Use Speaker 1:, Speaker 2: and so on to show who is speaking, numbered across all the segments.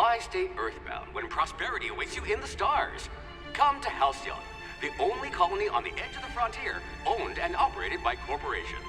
Speaker 1: Why stay earthbound when prosperity awaits you in the stars? Come to Halcyon, the only colony on the edge of the frontier, owned and operated by corporations.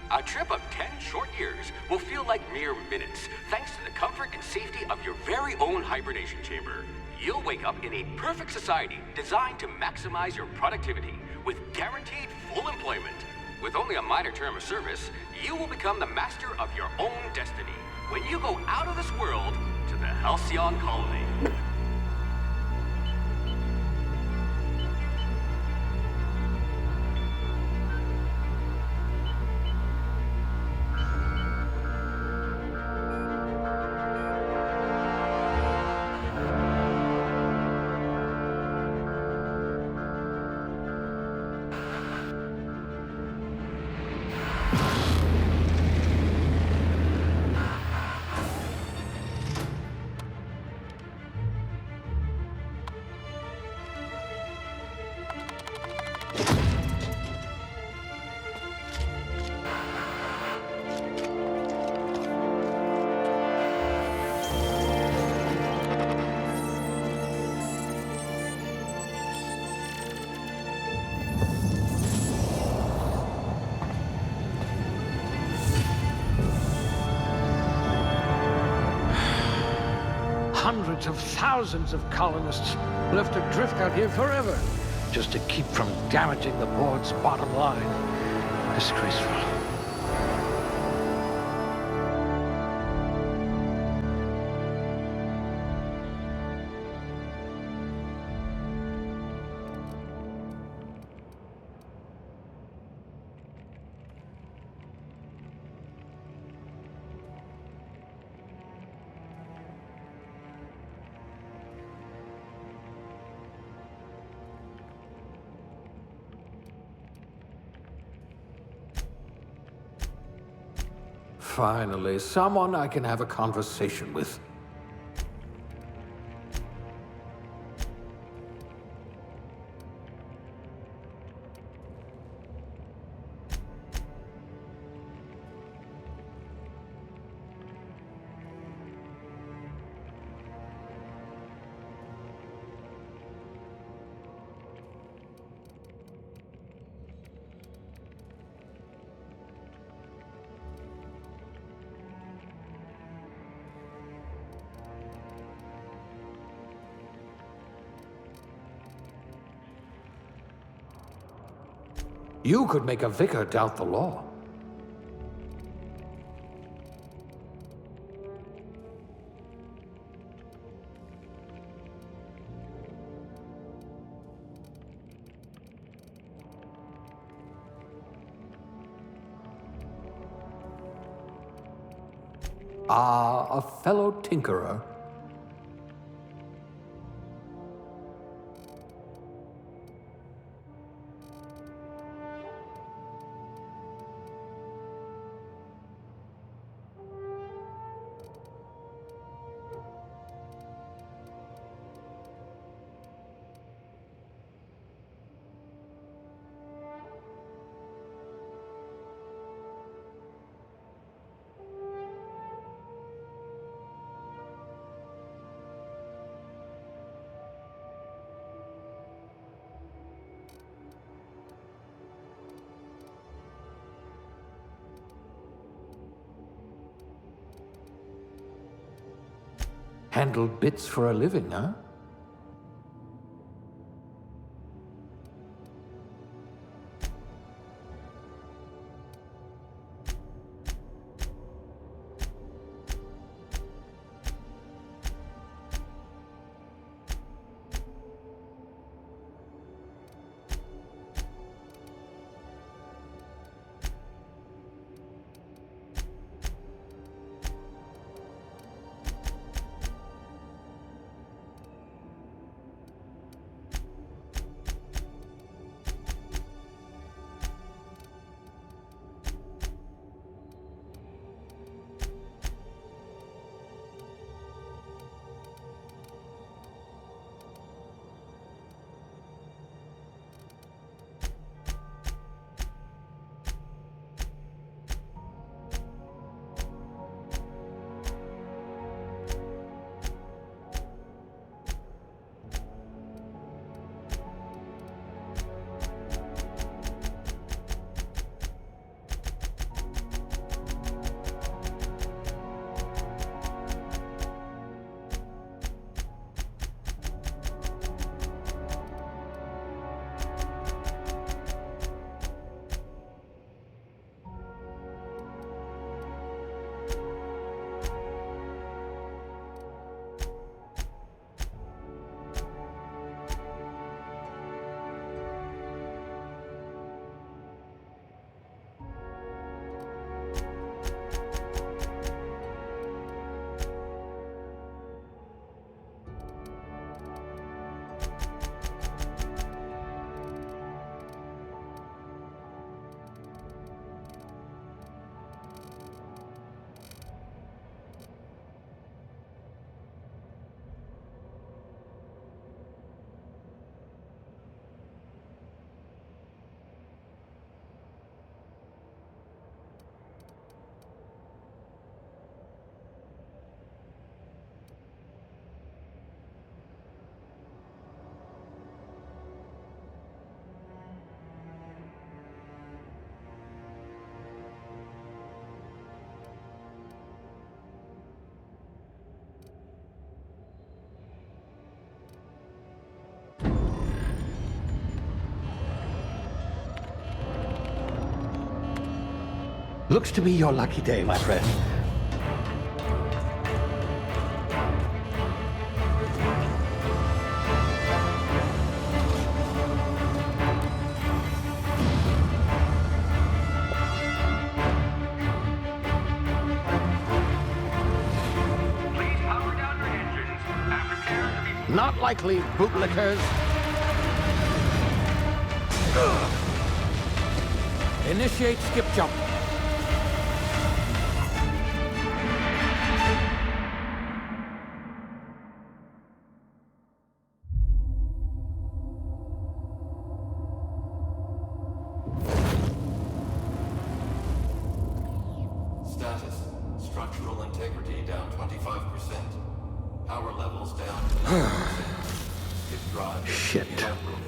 Speaker 1: A trip of 10 short years will feel like mere minutes, thanks to the comfort and safety of your very own hibernation chamber. You'll wake up in a perfect society designed to maximize your productivity with guaranteed full employment. With only a minor term of service, you will become the master of your own destiny when you go out of this world to the Halcyon colony.
Speaker 2: Hundreds of thousands of colonists left adrift out here forever, just to keep from damaging the board's bottom line. Disgraceful. Finally, someone I can have a conversation with. You could make a vicar doubt the law. Ah, a fellow tinkerer. Handle bits for a living, huh? Looks to be your lucky day, my friend.
Speaker 1: Please power down your engines. Prepare to be...
Speaker 2: Not likely, bootlickers. Initiate skip jump.
Speaker 3: Status. Structural integrity down 25%. Power levels down 9%. Skip drive
Speaker 2: Shit.
Speaker 3: inoperable.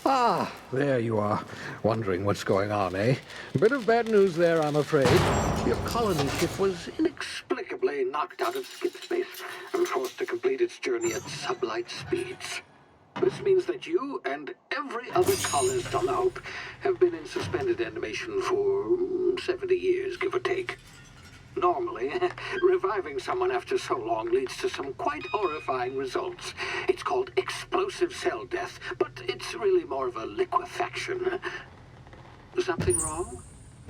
Speaker 2: Ah, there you are. Wondering what's going on, eh? Bit of bad news there, I'm afraid. Your colony ship was inexplicably knocked out of skip space and forced to complete its journey at sublight speeds. This means that you and every other colonist on the Hope have been in suspended animation for 70 years, give or take. Normally, reviving someone after so long leads to some quite horrifying results. It's called explosive cell death, but it's really more of a liquefaction. Something wrong?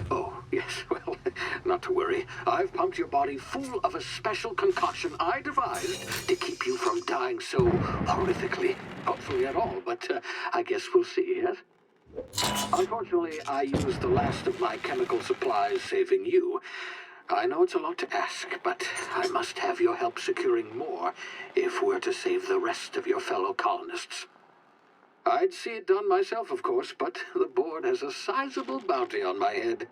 Speaker 2: Oh, yes, well, not to worry. I've pumped your body full of a special concoction I devised to keep you from dying so horrifically. Hopefully at all, but I guess we'll see, yes? Unfortunately, I used the last of my chemical supplies saving you. I know it's a lot to ask, but I must have your help securing more if we're to save the rest of your fellow colonists. I'd see it done myself, of course, but the board has a sizable bounty on my head.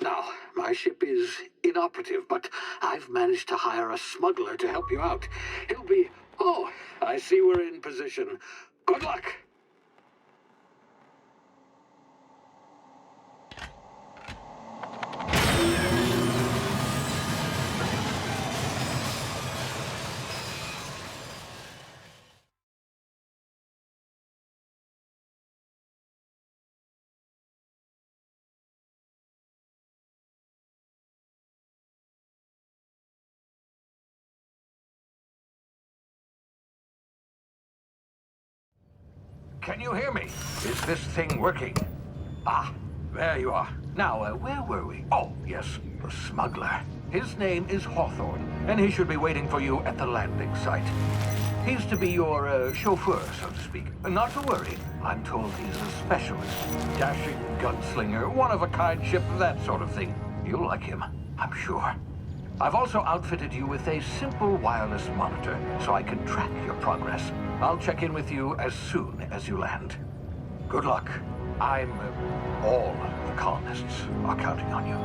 Speaker 2: Now, my ship is inoperative, but I've managed to hire a smuggler to help you out. He'll be... Oh, I see we're in position. Good luck!
Speaker 4: Can you hear me? Is this thing working? Ah, there you are. Now, where were we? Oh, yes, the smuggler. His name is Hawthorne, and he should be waiting for you at the landing site. He's to be your chauffeur, so to speak. Not to worry. I'm told he's a specialist. Dashing gunslinger, one-of-a-kind ship, that sort of thing. You'll like him, I'm sure. I've also outfitted you with a simple wireless monitor, so I can track your progress. I'll check in with you as soon as you land. Good luck. All the colonists are counting on you.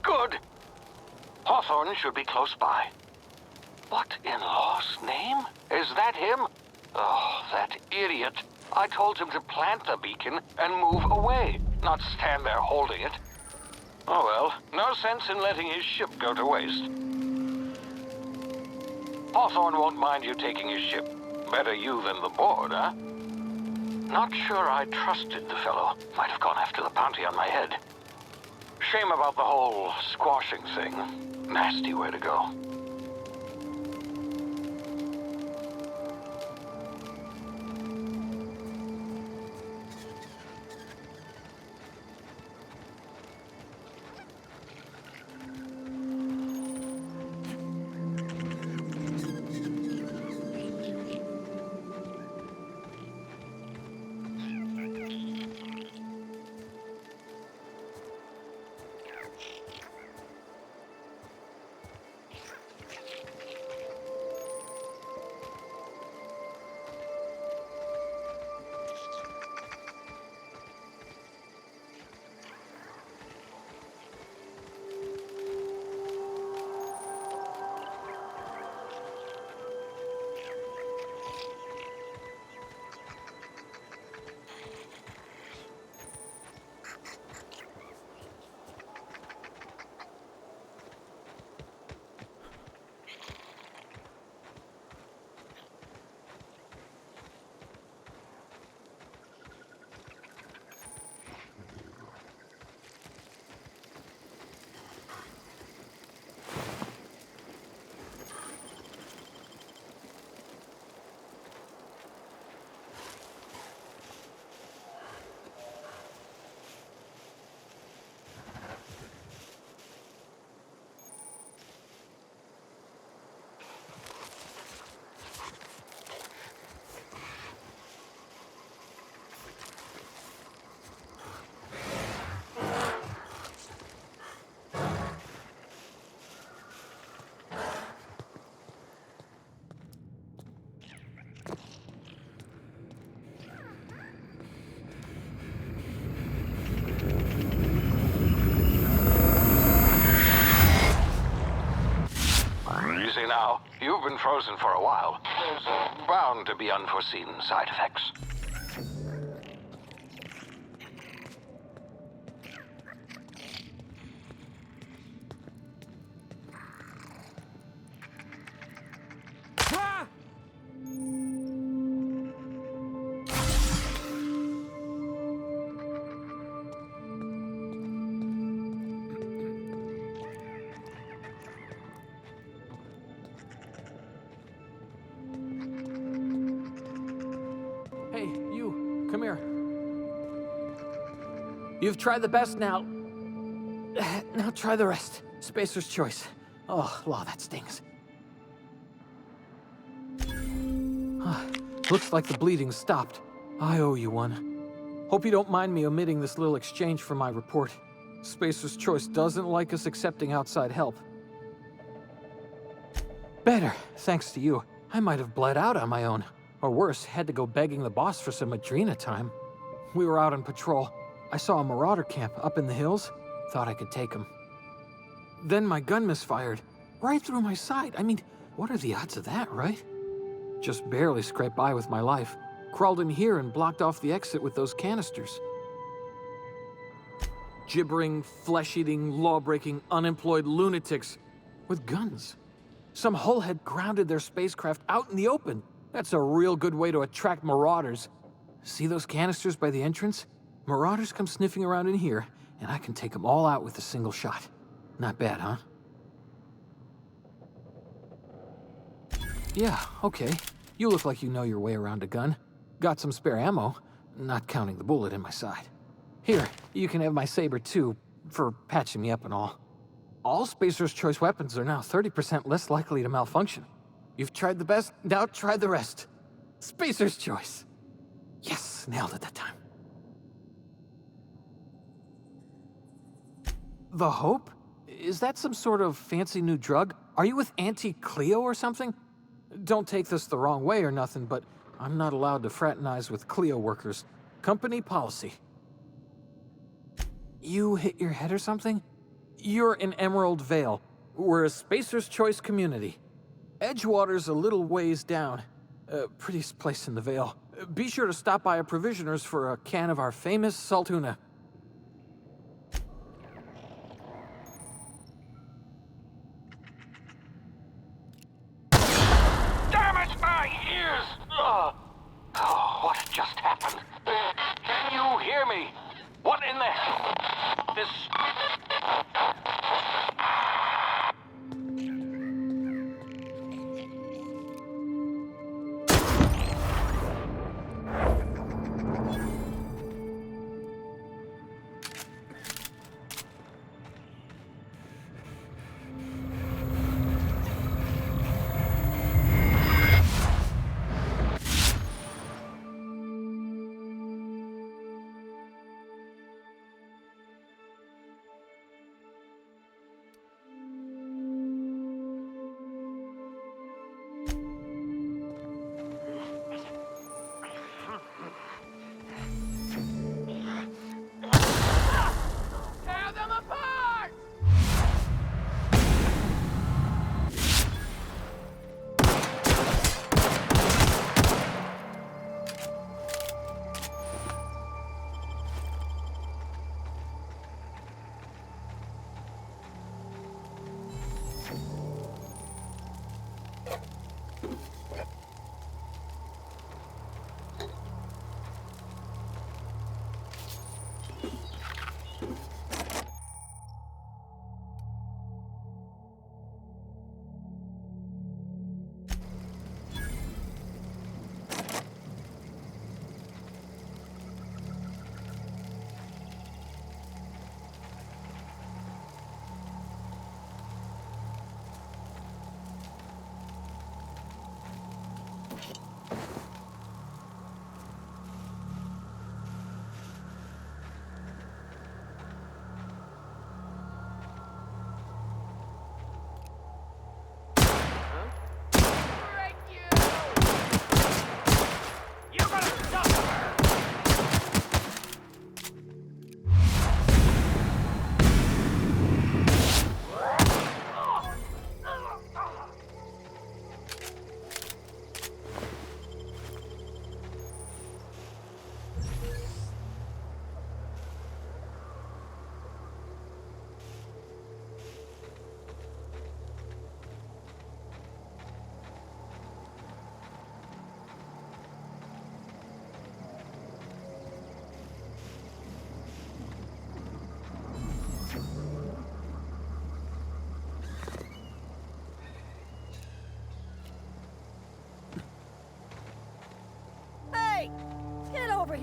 Speaker 5: Good. Hawthorne should be close by. What in law's name? Is that him? Oh, that idiot. I told him to plant the beacon and move away, not stand there holding it. Oh well, no sense in letting his ship go to waste. Hawthorne won't mind you taking his ship. Better you than the board, huh? Not sure I trusted the fellow. Might have gone after the bounty on my head. Shame about the whole squashing thing. Nasty way to go. Easy now. You've been frozen for a while. There's bound to be unforeseen side effects.
Speaker 4: Hey, you, come here. You've tried the best now. Now try the rest. Spacer's choice. Oh, law, that stings. Looks like the bleeding stopped. I owe you one. Hope you don't mind me omitting this little exchange from my report. Spacer's choice doesn't like us accepting outside help. Better, thanks to you. I might have bled out on my own. Or worse, had to go begging the boss for some Adrena time. We were out on patrol. I saw a marauder camp up in the hills. Thought I could take him. Then my gun misfired. Right through my side. I mean, what are the odds of that, right? Just barely scraped by with my life. Crawled in here and blocked off the exit with those canisters. Gibbering, flesh-eating, law-breaking, unemployed lunatics with guns. Some hull had grounded their spacecraft out in the open. That's a real good way to attract marauders. See those canisters by the entrance? Marauders come sniffing around in here, and I can take them all out with a single shot. Not bad, huh? Yeah, okay. You look like you know your way around a gun. Got some spare ammo, not counting the bullet in my side. Here, you can have my saber too, for patching me up and all. All Spacer's Choice weapons are now 30% less likely to malfunction. You've tried the best, now try the rest. Spacer's Choice. Yes, nailed it that time. The Hope? Is that some sort of fancy new drug? Are you with Auntie Cleo or something? Don't take this the wrong way or nothing, but I'm not allowed to fraternize with Cleo workers. Company policy. You hit your head or something? You're in Emerald Vale. We're a Spacer's Choice community. Edgewater's a little ways down. Prettiest place in the Vale. Be sure to stop by a provisioner's for a can of our famous Saltuna.
Speaker 5: Damn it, my ears! Oh, what just happened? Can you hear me? What in the... This...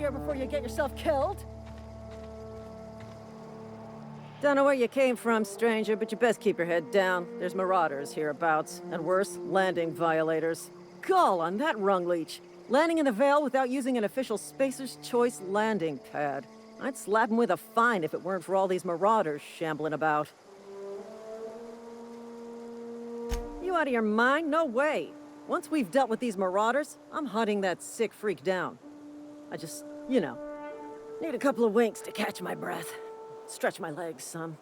Speaker 6: here before you get yourself killed. Don't know where you came from, stranger, but you best keep your head down. There's marauders hereabouts, and worse, landing violators. Gall on that rung leech. Landing in the Vale without using an official Spacer's Choice landing pad. I'd slap him with a fine if it weren't for all these marauders shambling about. You out of your mind? No way. Once we've dealt with these marauders, I'm hunting that sick freak down. I just, need a couple of winks to catch my breath. Stretch my legs some.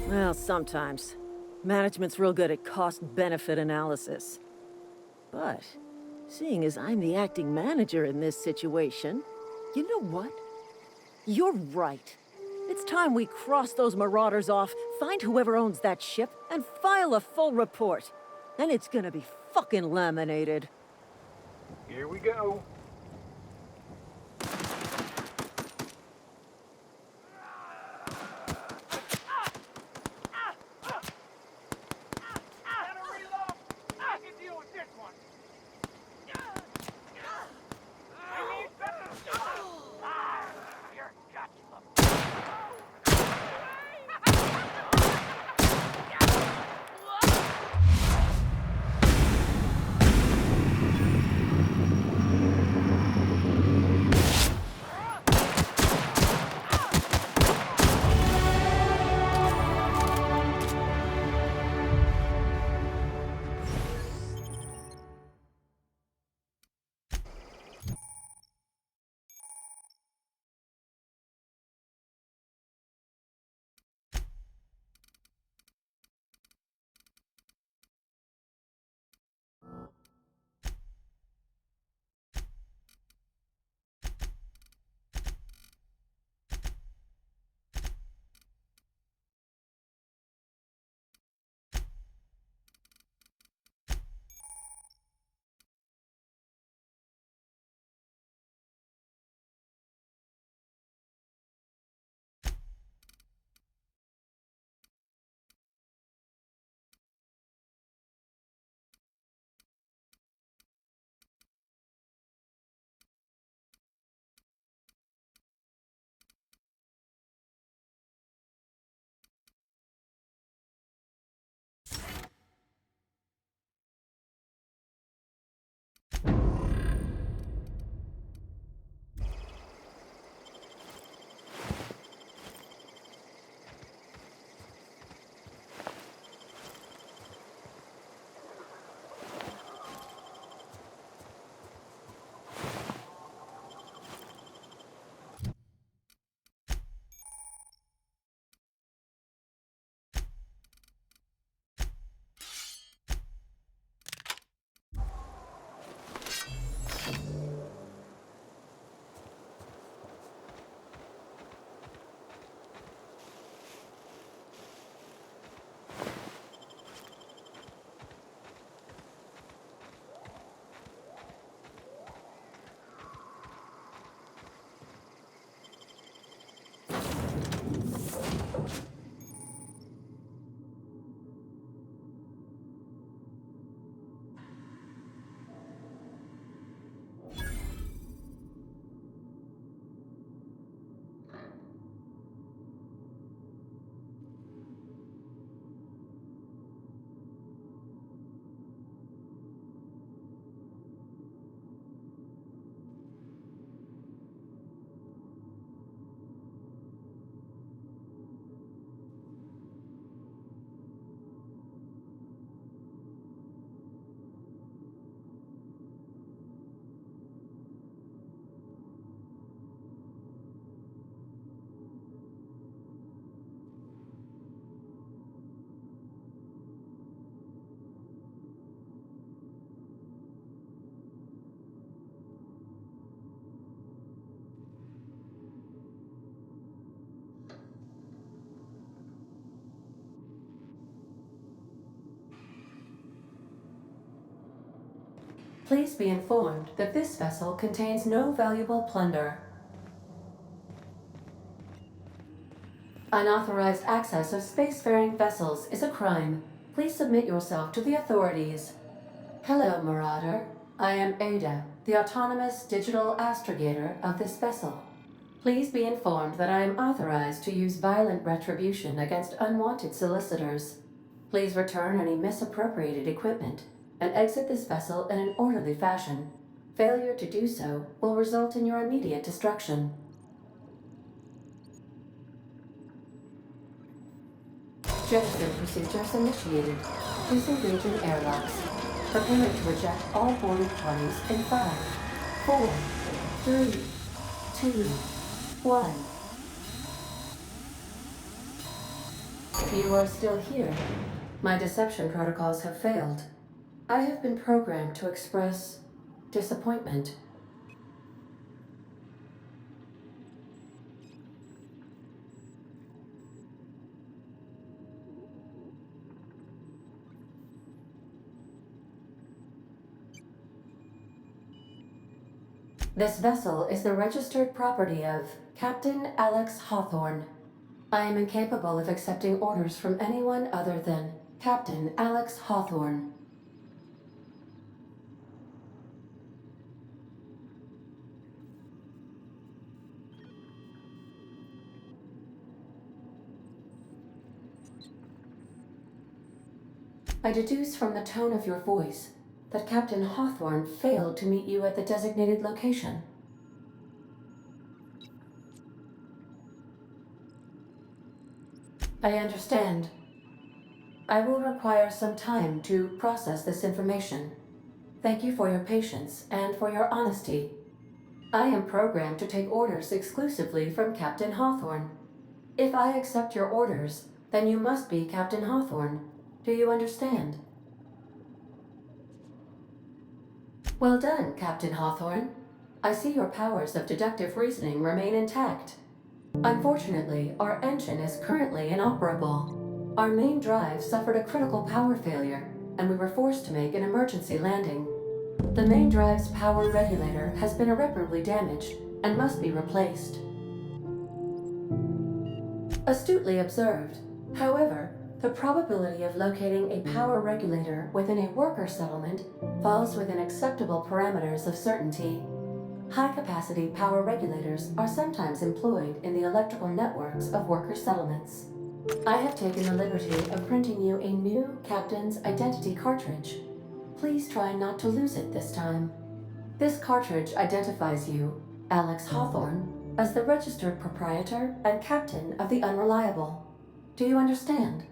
Speaker 6: Well, sometimes. Management's real good at cost-benefit analysis. But, seeing as I'm the acting manager in this situation, you know what? You're right. It's time we cross those marauders off, find whoever owns that ship, and file a full report. And it's gonna be fucking laminated.
Speaker 4: Here we go.
Speaker 7: Please be informed that this vessel contains no valuable plunder. Unauthorized access of spacefaring vessels is a crime. Please submit yourself to the authorities. Hello, Marauder. I am Ada, the autonomous digital astrogator of this vessel. Please be informed that I am authorized to use violent retribution against unwanted solicitors. Please return any misappropriated equipment and exit this vessel in an orderly fashion. Failure to do so will result in your immediate destruction. Jettison procedures initiated. Disengaging airlocks. Preparing to eject all boarded parties in 5, 4, 3, 2, 1. You are still here. My deception protocols have failed. I have been programmed to express disappointment. This vessel is the registered property of Captain Alex Hawthorne. I am incapable of accepting orders from anyone other than Captain Alex Hawthorne. I deduce from the tone of your voice that Captain Hawthorne failed to meet you at the designated location. I understand. I will require some time to process this information. Thank you for your patience and for your honesty. I am programmed to take orders exclusively from Captain Hawthorne. If I accept your orders, then you must be Captain Hawthorne. Do you understand? Well done, Captain Hawthorne. I see your powers of deductive reasoning remain intact. Unfortunately, our engine is currently inoperable. Our main drive suffered a critical power failure, and we were forced to make an emergency landing. The main drive's power regulator has been irreparably damaged and must be replaced. Astutely observed. However, the probability of locating a power regulator within a worker settlement falls within acceptable parameters of certainty. High-capacity power regulators are sometimes employed in the electrical networks of worker settlements. I have taken the liberty of printing you a new Captain's Identity cartridge. Please try not to lose it this time. This cartridge identifies you, Alex Hawthorne, as the registered proprietor and captain of the Unreliable. Do you understand?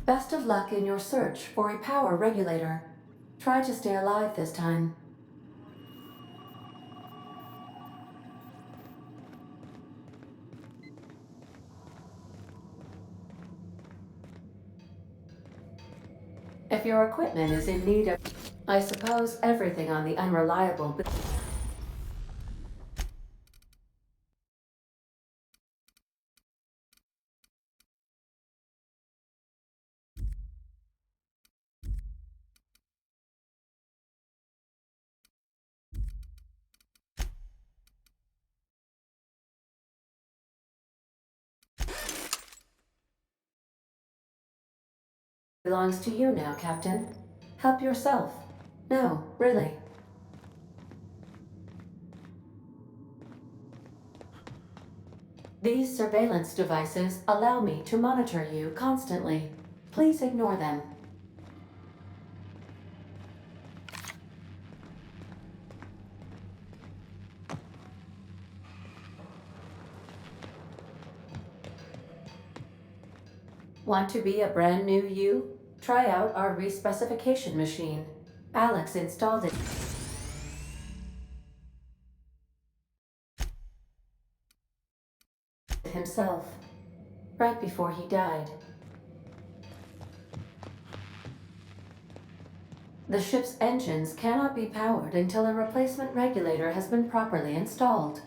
Speaker 7: Best of luck in your search for a power regulator. Try to stay alive this time. If your equipment is in need of... I suppose everything on the Unreliable... belongs to you now, Captain. Help yourself. No, really. These surveillance devices allow me to monitor you constantly. Please ignore them. Want to be a brand new you? Try out our respecification machine. Alex installed it himself, right before he died. The ship's engines cannot be powered until a replacement regulator has been properly installed.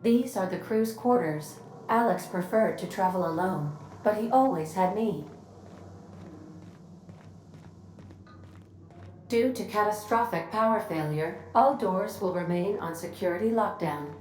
Speaker 7: These are the crew's quarters. Alex preferred to travel alone, but he always had me. Due to catastrophic power failure, all doors will remain on security lockdown.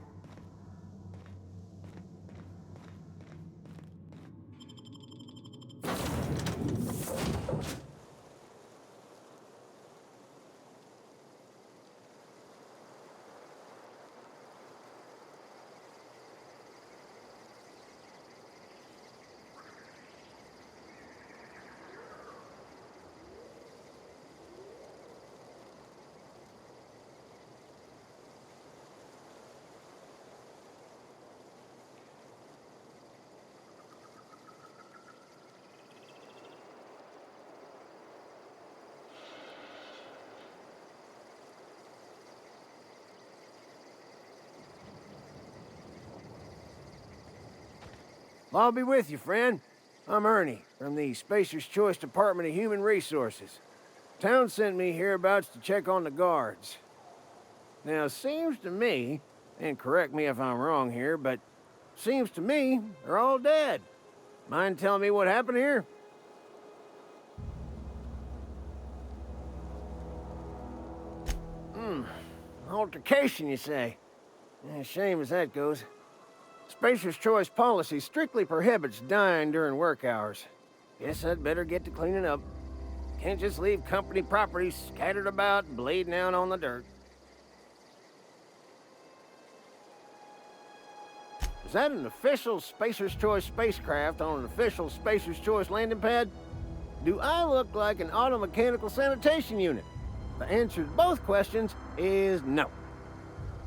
Speaker 8: I'll be with you, friend. I'm Ernie, from the Spacer's Choice Department of Human Resources. Town sent me hereabouts to check on the guards. Now, seems to me, and correct me if I'm wrong here, but seems to me they're all dead. Mind telling me what happened here? Altercation, you say? Yeah, shame as that goes. Spacer's Choice policy strictly prohibits dying during work hours. Guess I'd better get to cleaning up. Can't just leave company property scattered about, bleeding out on the dirt. Is that an official Spacer's Choice spacecraft on an official Spacer's Choice landing pad? Do I look like an automechanical sanitation unit? The answer to both questions is no.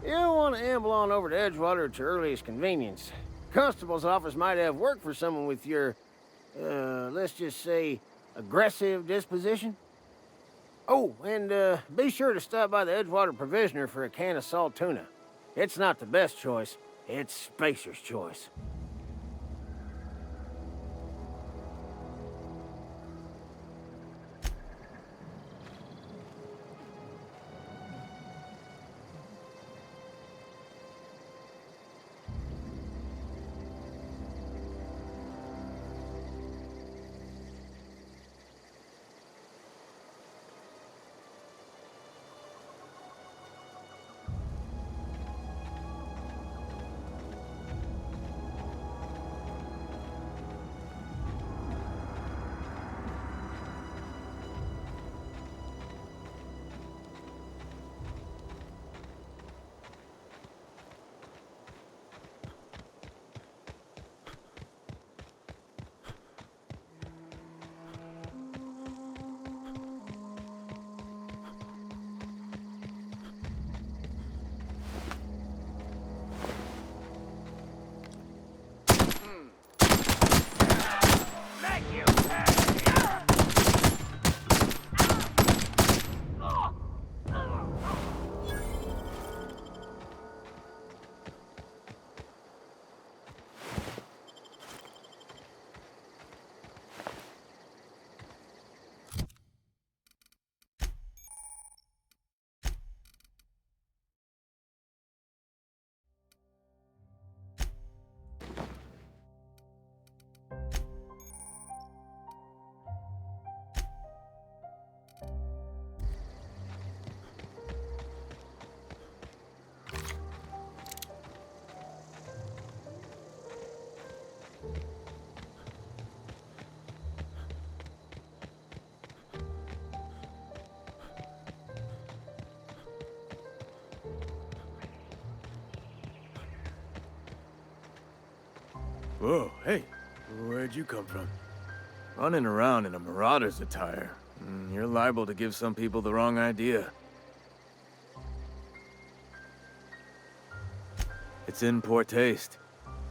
Speaker 8: You'll want to amble on over to Edgewater at your earliest convenience. Constable's office might have work for someone with your, let's just say, aggressive disposition. Oh, and be sure to stop by the Edgewater Provisioner for a can of salt tuna. It's not the best choice, it's Spacer's Choice.
Speaker 9: Whoa, hey, where'd you come from? Running around in a marauder's attire. You're liable to give some people the wrong idea. It's in poor taste.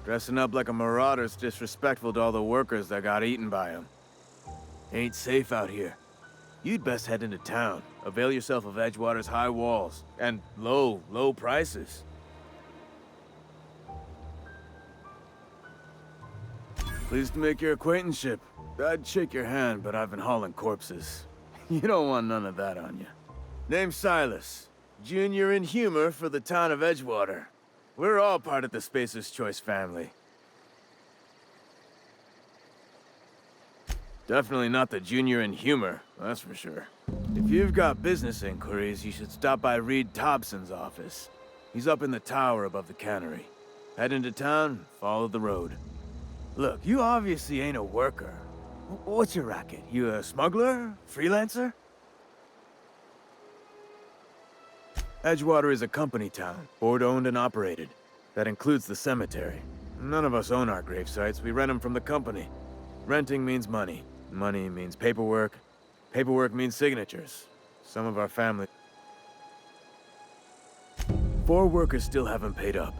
Speaker 9: Dressing up like a marauder's disrespectful to all the workers that got eaten by him. Ain't safe out here. You'd best head into town. Avail yourself of Edgewater's high walls and low prices. Pleased to make your acquaintanceship. I'd shake your hand, but I've been hauling corpses. You don't want none of that on you. Name's Silas. Junior in humor for the town of Edgewater. We're all part of the Spacer's Choice family. Definitely not the junior in humor, that's for sure. If you've got business inquiries, you should stop by Reed Thompson's office. He's up in the tower above the cannery. Head into town, follow the road. Look, you obviously ain't a worker. What's your racket? You a smuggler? Freelancer? Edgewater is a company town, board-owned and operated. That includes the cemetery. None of us own our grave sites, we rent them from the company. Renting means money. Money means paperwork. Paperwork means signatures. Some of our family... 4 workers still haven't paid up.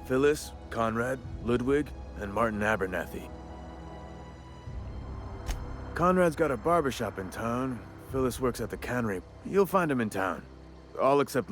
Speaker 9: Phyllis, Conrad, Ludwig, and Martin Abernathy. Conrad's got a barbershop in town. Phyllis works at the cannery. You'll find him in town. All except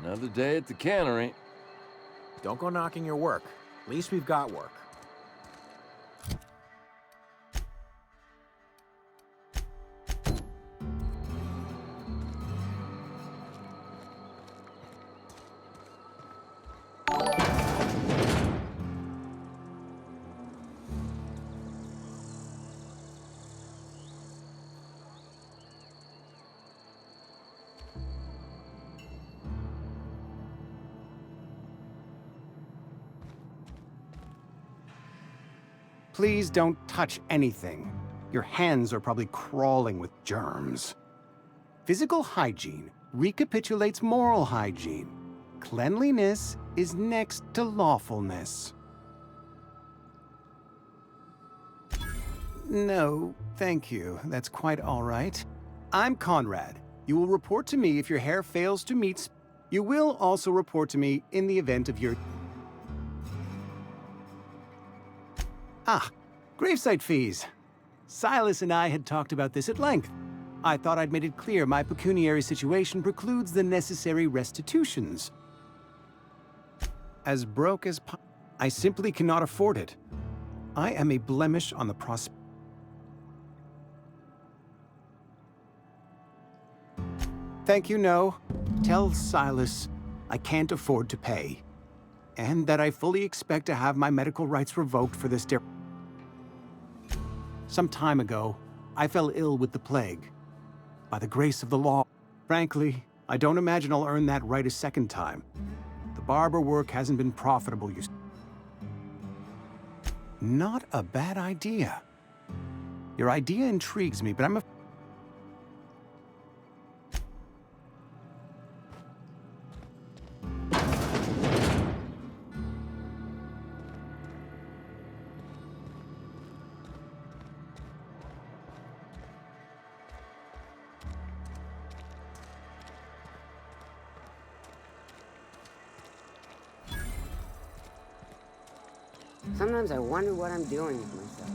Speaker 10: Another day at the cannery.
Speaker 11: Don't go knocking your work. At least we've got work.
Speaker 12: Please don't touch anything. Your hands are probably crawling with germs. Physical hygiene recapitulates moral hygiene. Cleanliness is next to lawfulness. No, thank you. That's quite all right. I'm Conrad. You will report to me if your hair fails to meet... You will also report to me in the event of your... Ah, gravesite fees. Silas and I had talked about this at length. I thought I'd made it clear my pecuniary situation precludes the necessary restitutions. As broke as I simply cannot afford it. I am a blemish on the Thank you, no. Tell Silas I can't afford to pay. And that I fully expect to have my medical rights revoked for this Some time ago, I fell ill with the plague. By the grace of the law. Frankly, I don't imagine I'll earn that right a second time. The barber work hasn't been profitable, you see. Not a bad idea. Your idea intrigues me, but I'm
Speaker 13: Sometimes I wonder what I'm doing with myself.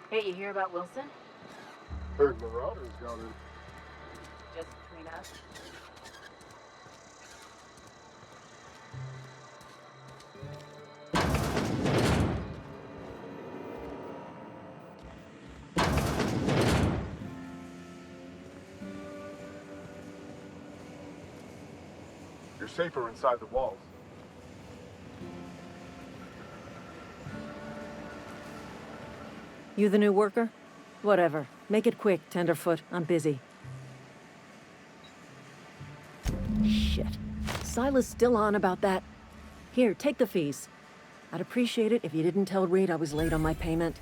Speaker 14: Hey, you hear about Wilson?
Speaker 15: Heard Marauders got in.
Speaker 14: Just between us.
Speaker 15: You're safer inside the walls.
Speaker 6: You the new worker? Whatever. Make it quick, Tenderfoot. I'm busy. Shit. Silas still on about that. Here, take the fees. I'd appreciate it if you didn't tell Reed I was late on my payment.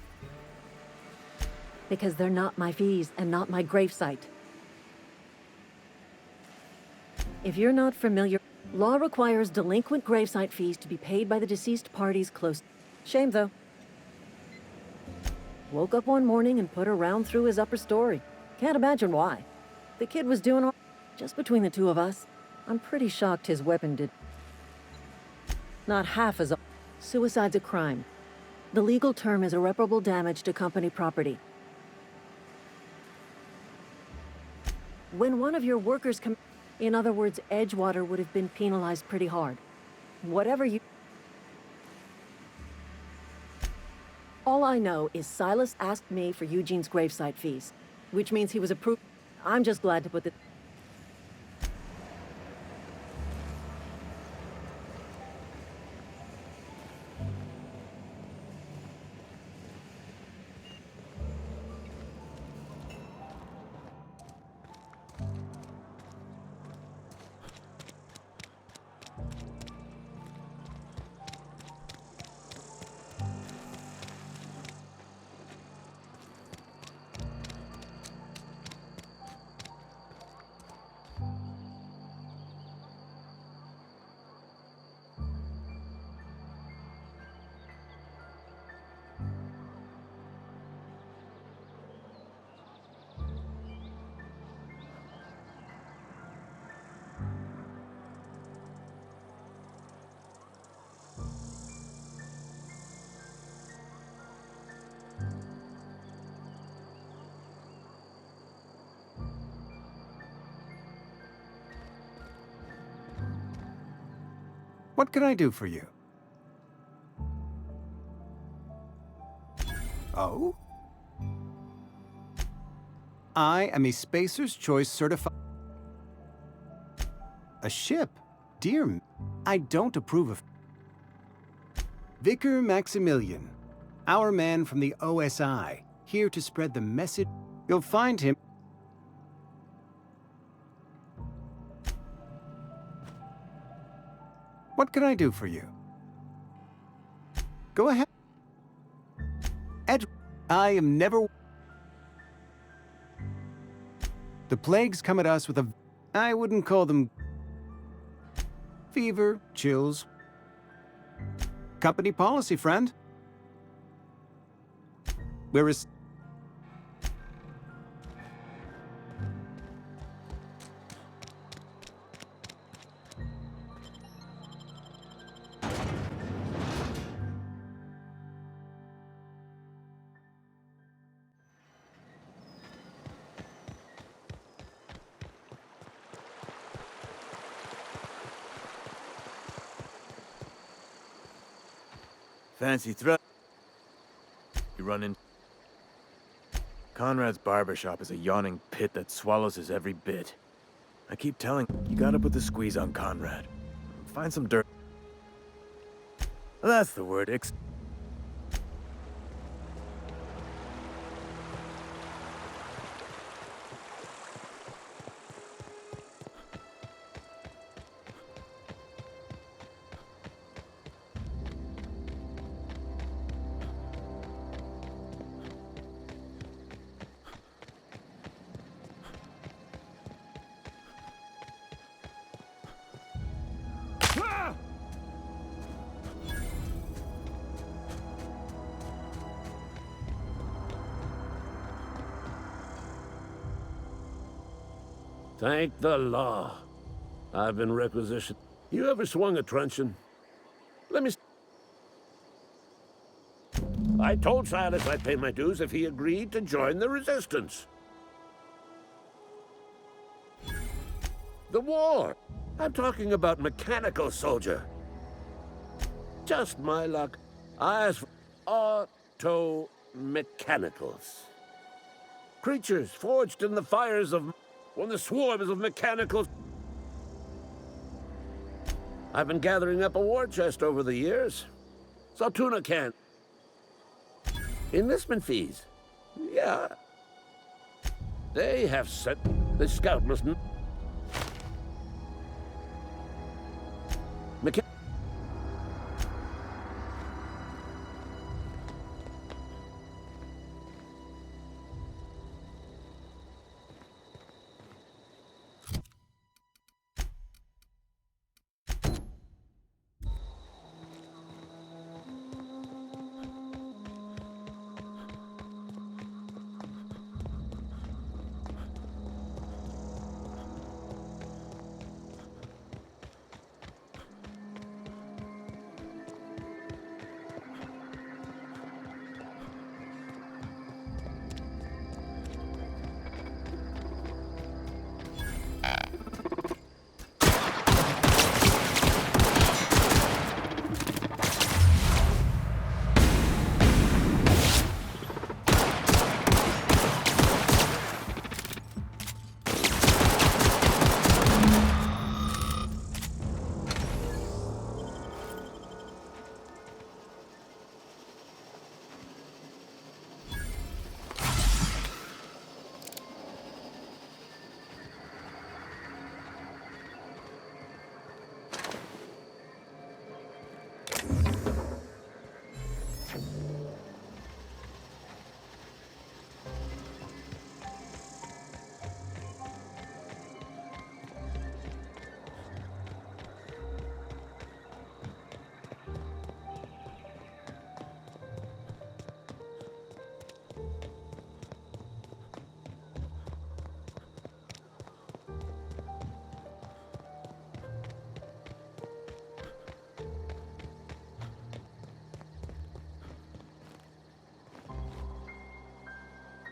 Speaker 6: Because they're not my fees and not my gravesite. If you're not familiar, law requires delinquent gravesite fees to be paid by the deceased parties close. Shame, though. Woke up one morning and put a round through his upper story. Can't imagine why. The kid was doing all... Just between the two of us, I'm pretty shocked his weapon did... Not half as... Suicide's a crime. The legal term is irreparable damage to company property. When one of your workers in other words, Edgewater would have been penalized pretty hard. Whatever you... All I know is Silas asked me for Eugene's gravesite fees, which means he was approved. I'm just glad to put the...
Speaker 12: What can I do for you? Oh? I am a Spacer's Choice certified... A ship? Dear me, I don't approve of... Vicar Maximilian, our man from the OSI, here to spread the message. You'll find him... What can I do for you? Go ahead. I am never... The plagues come at us with a... I wouldn't call them... Fever, chills. Company policy, friend. Where is...
Speaker 9: Fancy threat. You run in. Conrad's barbershop is a yawning pit that swallows his every bit. I keep telling you gotta put the squeeze on Conrad. Find some dirt. That's the word,
Speaker 16: Thank the law. I've been requisitioned. You ever swung a truncheon? Let me... I told Silas I'd pay my dues if he agreed to join the resistance. The war. I'm talking about mechanical soldier. Just my luck. I asked for auto-mechanicals. Creatures forged in the fires of... When the swarms of mechanicals... I've been gathering up a war chest over the years. So tuna can. Enlistment fees. Yeah. They have set... The scout must...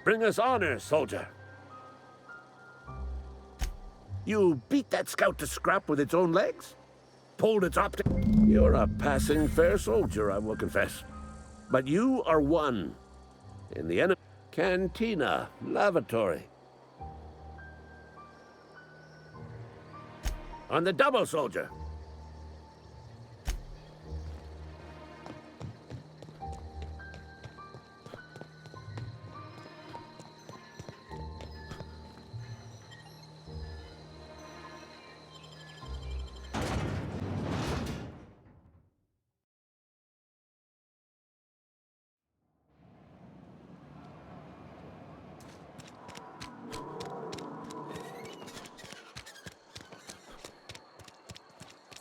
Speaker 16: Bring us honor, soldier. You beat that scout to scrap with its own legs? Pulled its optic? You're a passing fair soldier, I will confess. But you are one. In the enemy... Cantina, lavatory. On the double, soldier.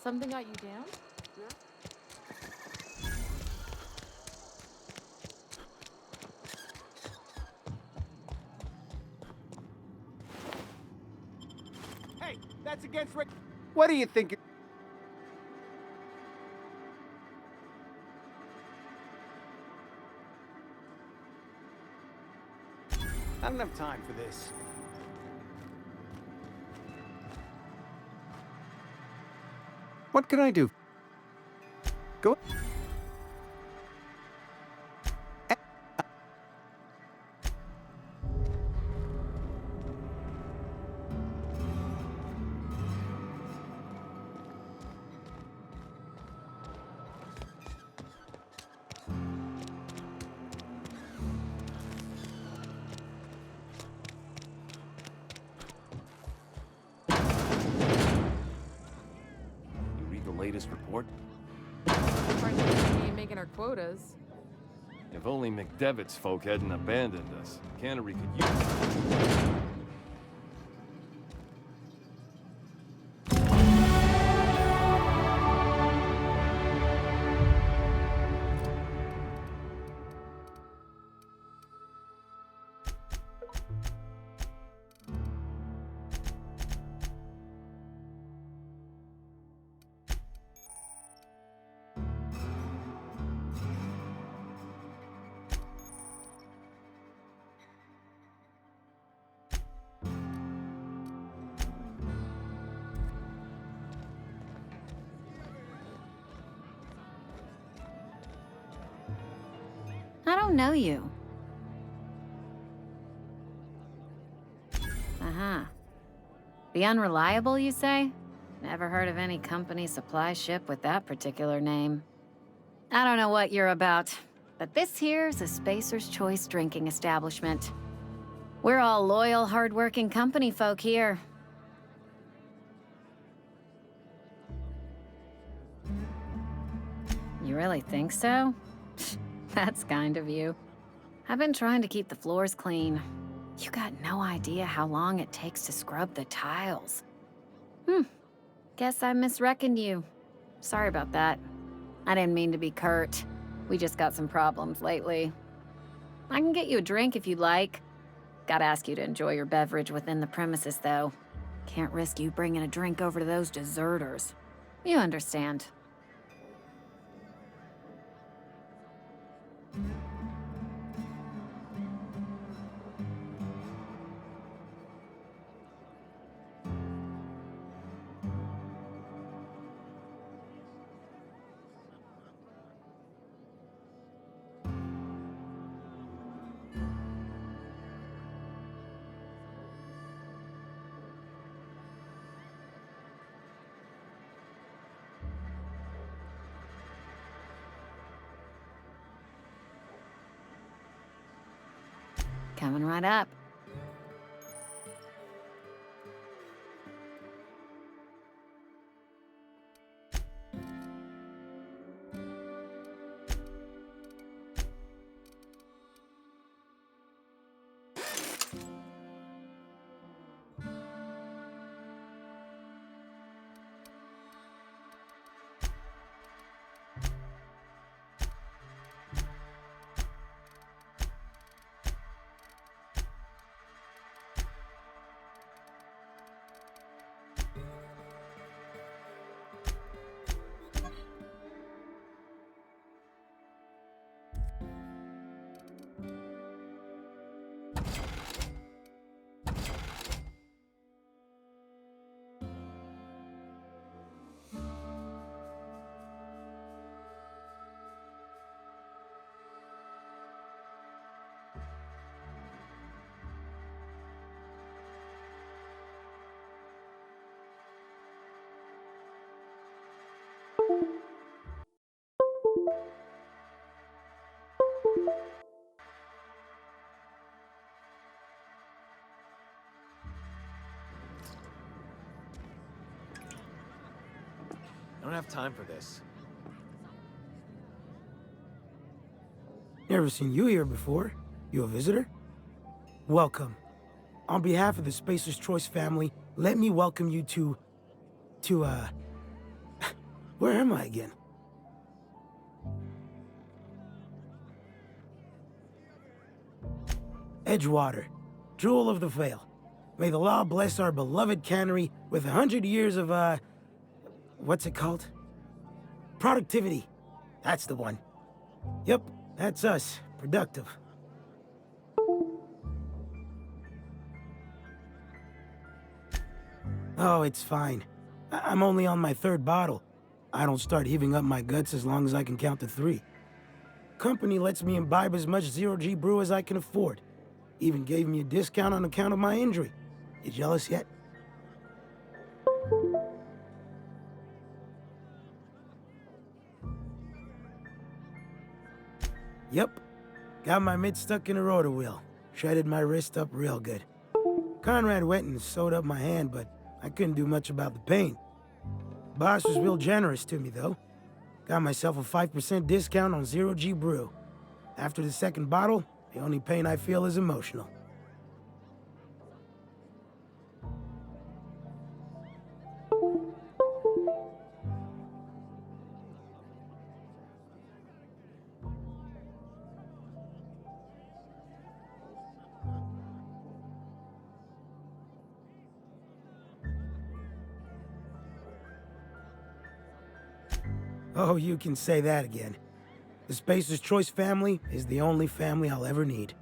Speaker 14: Something got you down?
Speaker 12: Hey, that's against Rick. What do you think? I don't have time for this. What can I do? Go.
Speaker 10: Latest report?
Speaker 14: We ain't making our quotas.
Speaker 10: If only McDevitt's folk hadn't abandoned us, Cannery could use it.
Speaker 15: I don't know you. Uh-huh. The unreliable, you say? Never heard of any company supply ship with that particular name. I don't know what you're about, but this here's a Spacer's Choice drinking establishment. We're all loyal, hard-working company folk here. You really think so? That's kind of you. I've been trying to keep the floors clean. You got no idea how long it takes to scrub the tiles. Guess I misreckoned you. Sorry about that. I didn't mean to be curt. We just got some problems lately. I can get you a drink if you'd like. Gotta ask you to enjoy your beverage within the premises, though. Can't risk you bringing a drink over to those deserters. You understand. Coming right up.
Speaker 11: I don't have time for this.
Speaker 17: Never seen you here before. You a visitor? Welcome. On behalf of the Spacer's Choice family, let me welcome you to, where am I again? Edgewater, Jewel of the Vale. May the law bless our beloved cannery with 100 years of, what's it called? Productivity. That's the one. Yep, that's us. Productive. Oh, it's fine. I'm only on my 3rd bottle. I don't start heaving up my guts as long as I can count to 3. Company lets me imbibe as much zero-G brew as I can afford. Even gave me a discount on account of my injury. You jealous yet? Yep. Got my mid stuck in a rotor wheel. Shredded my wrist up real good. Conrad went and sewed up my hand, but I couldn't do much about the pain. Boss was real generous to me, though. Got myself a 5% discount on zero-G brew. After the 2nd bottle, the only pain I feel is emotional. Oh, you can say that again. The Spacer's Choice family is the only family I'll ever need.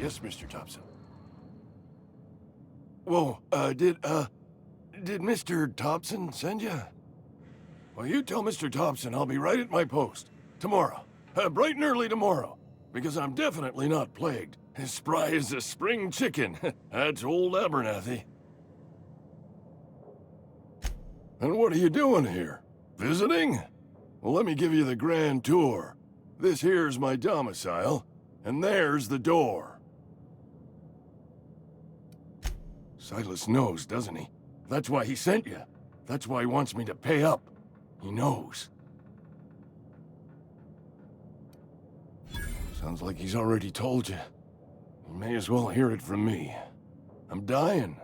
Speaker 18: Yes, Mr. Thompson. Whoa, did Mr. Thompson send you? Well, you tell Mr. Thompson I'll be right at my post. Tomorrow. Bright and early tomorrow. Because I'm definitely not plagued. As spry as a spring chicken. That's old Abernathy. And what are you doing here? Visiting? Well, let me give you the grand tour. This here's my domicile, and there's the door. Silas knows, doesn't he? That's why he sent you. That's why he wants me to pay up. He knows. Sounds like he's already told you. You may as well hear it from me. I'm dying.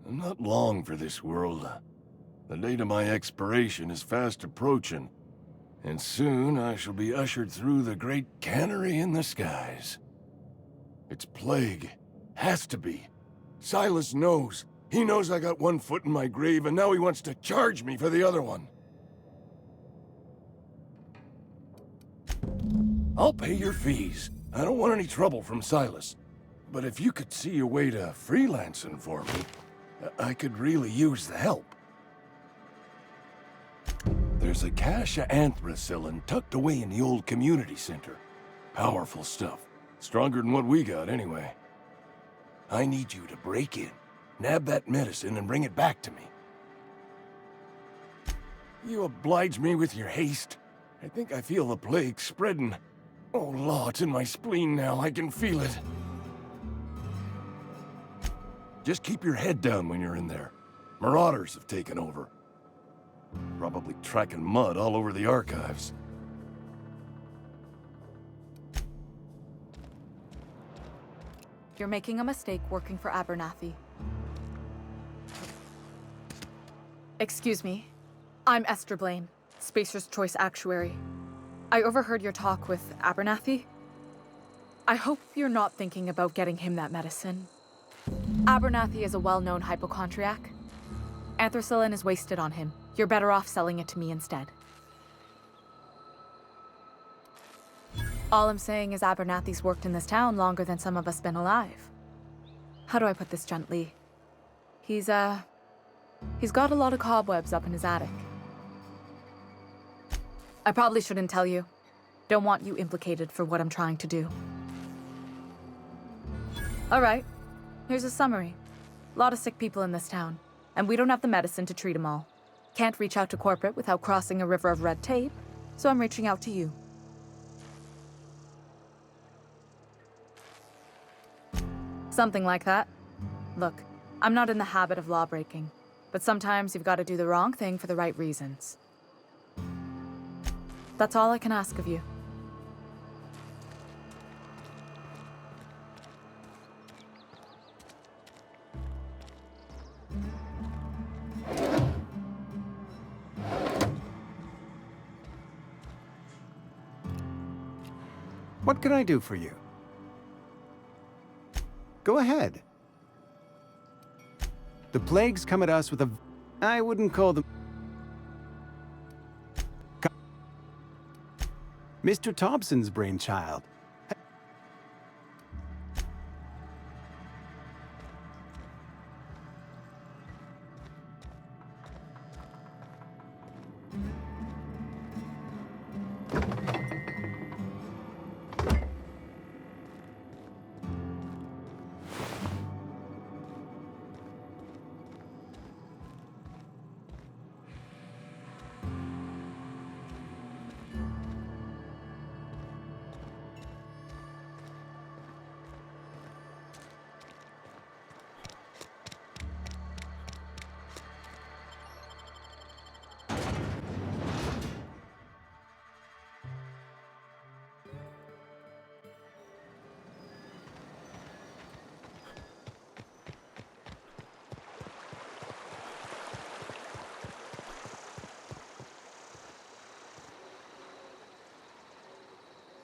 Speaker 18: I'm not long for this world. The date of my expiration is fast approaching, and soon I shall be ushered through the great cannery in the skies. It's plague. Has to be. Silas knows. He knows I got one foot in my grave, and now he wants to charge me for the other one. I'll pay your fees. I don't want any trouble from Silas. But if you could see a way to freelancing for me, I could really use the help. There's a cache of anthracillin tucked away in the old community center. Powerful stuff. Stronger than what we got, anyway. I need you to break in, nab that medicine, and bring it back to me. You oblige me with your haste. I think I feel the plague spreading. Oh, law, it's in my spleen now. I can feel it. Just keep your head down when you're in there. Marauders have taken over. Probably tracking mud all over the archives.
Speaker 19: You're making a mistake working for Abernathy. Excuse me. I'm Esther Blaine, Spacer's Choice Actuary. I overheard your talk with Abernathy. I hope you're not thinking about getting him that medicine. Abernathy is a well-known hypochondriac. Anthracillin is wasted on him. You're better off selling it to me instead. All I'm saying is Abernathy's worked in this town longer than some of us been alive. How do I put this gently? He's got a lot of cobwebs up in his attic. I probably shouldn't tell you. Don't want you implicated for what I'm trying to do. All right, here's a summary. A lot of sick people in this town, and we don't have the medicine to treat them all. Can't reach out to corporate without crossing a river of red tape, so I'm reaching out to you. Something like that. Look, I'm not in the habit of law-breaking, but sometimes you've got to do the wrong thing for the right reasons. That's all I can ask of you.
Speaker 12: What can I do for you? Go ahead. The plagues come at us with a... I wouldn't call them... Mr. Thompson's brainchild.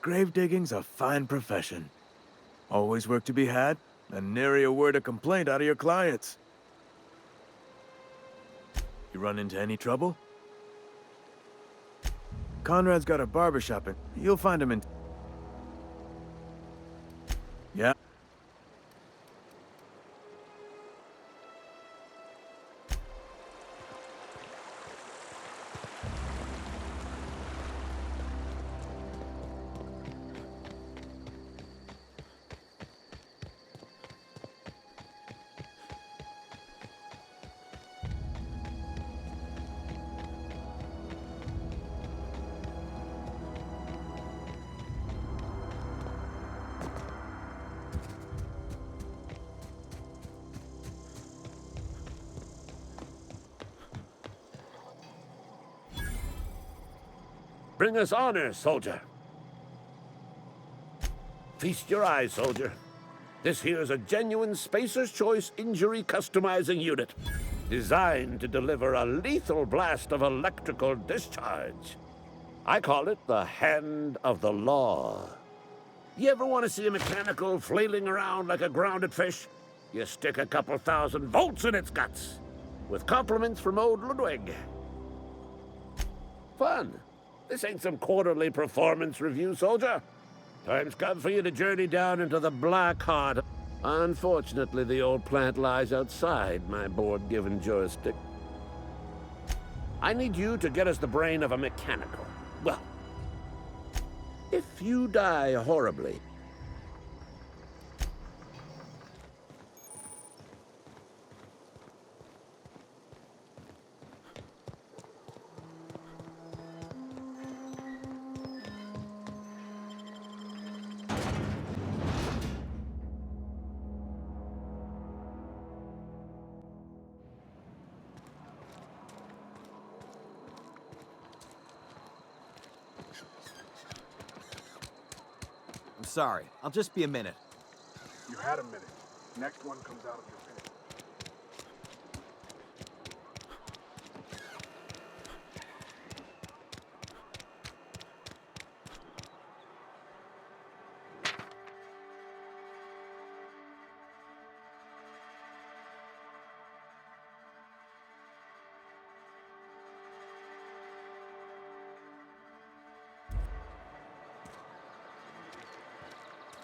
Speaker 9: Grave digging's a fine profession. Always work to be had, and nary a word of complaint out of your clients. You run into any trouble? Conrad's got a barbershop, and you'll find him in... Yeah.
Speaker 16: Bring us honor, soldier. Feast your eyes, soldier. This here's a genuine Spacer's Choice injury customizing unit, designed to deliver a lethal blast of electrical discharge. I call it the Hand of the Law. You ever want to see a mechanical flailing around like a grounded fish? You stick a couple thousand volts in its guts. With compliments from old Ludwig. Fun. This ain't some quarterly performance review, soldier. Time's come for you to journey down into the black heart. Unfortunately, the old plant lies outside my board-given jurisdiction. I need you to get us the brain of a mechanical. Well, if you die horribly,
Speaker 11: Sorry, I'll just be a minute.
Speaker 20: You had a minute. Next one comes out of your pay.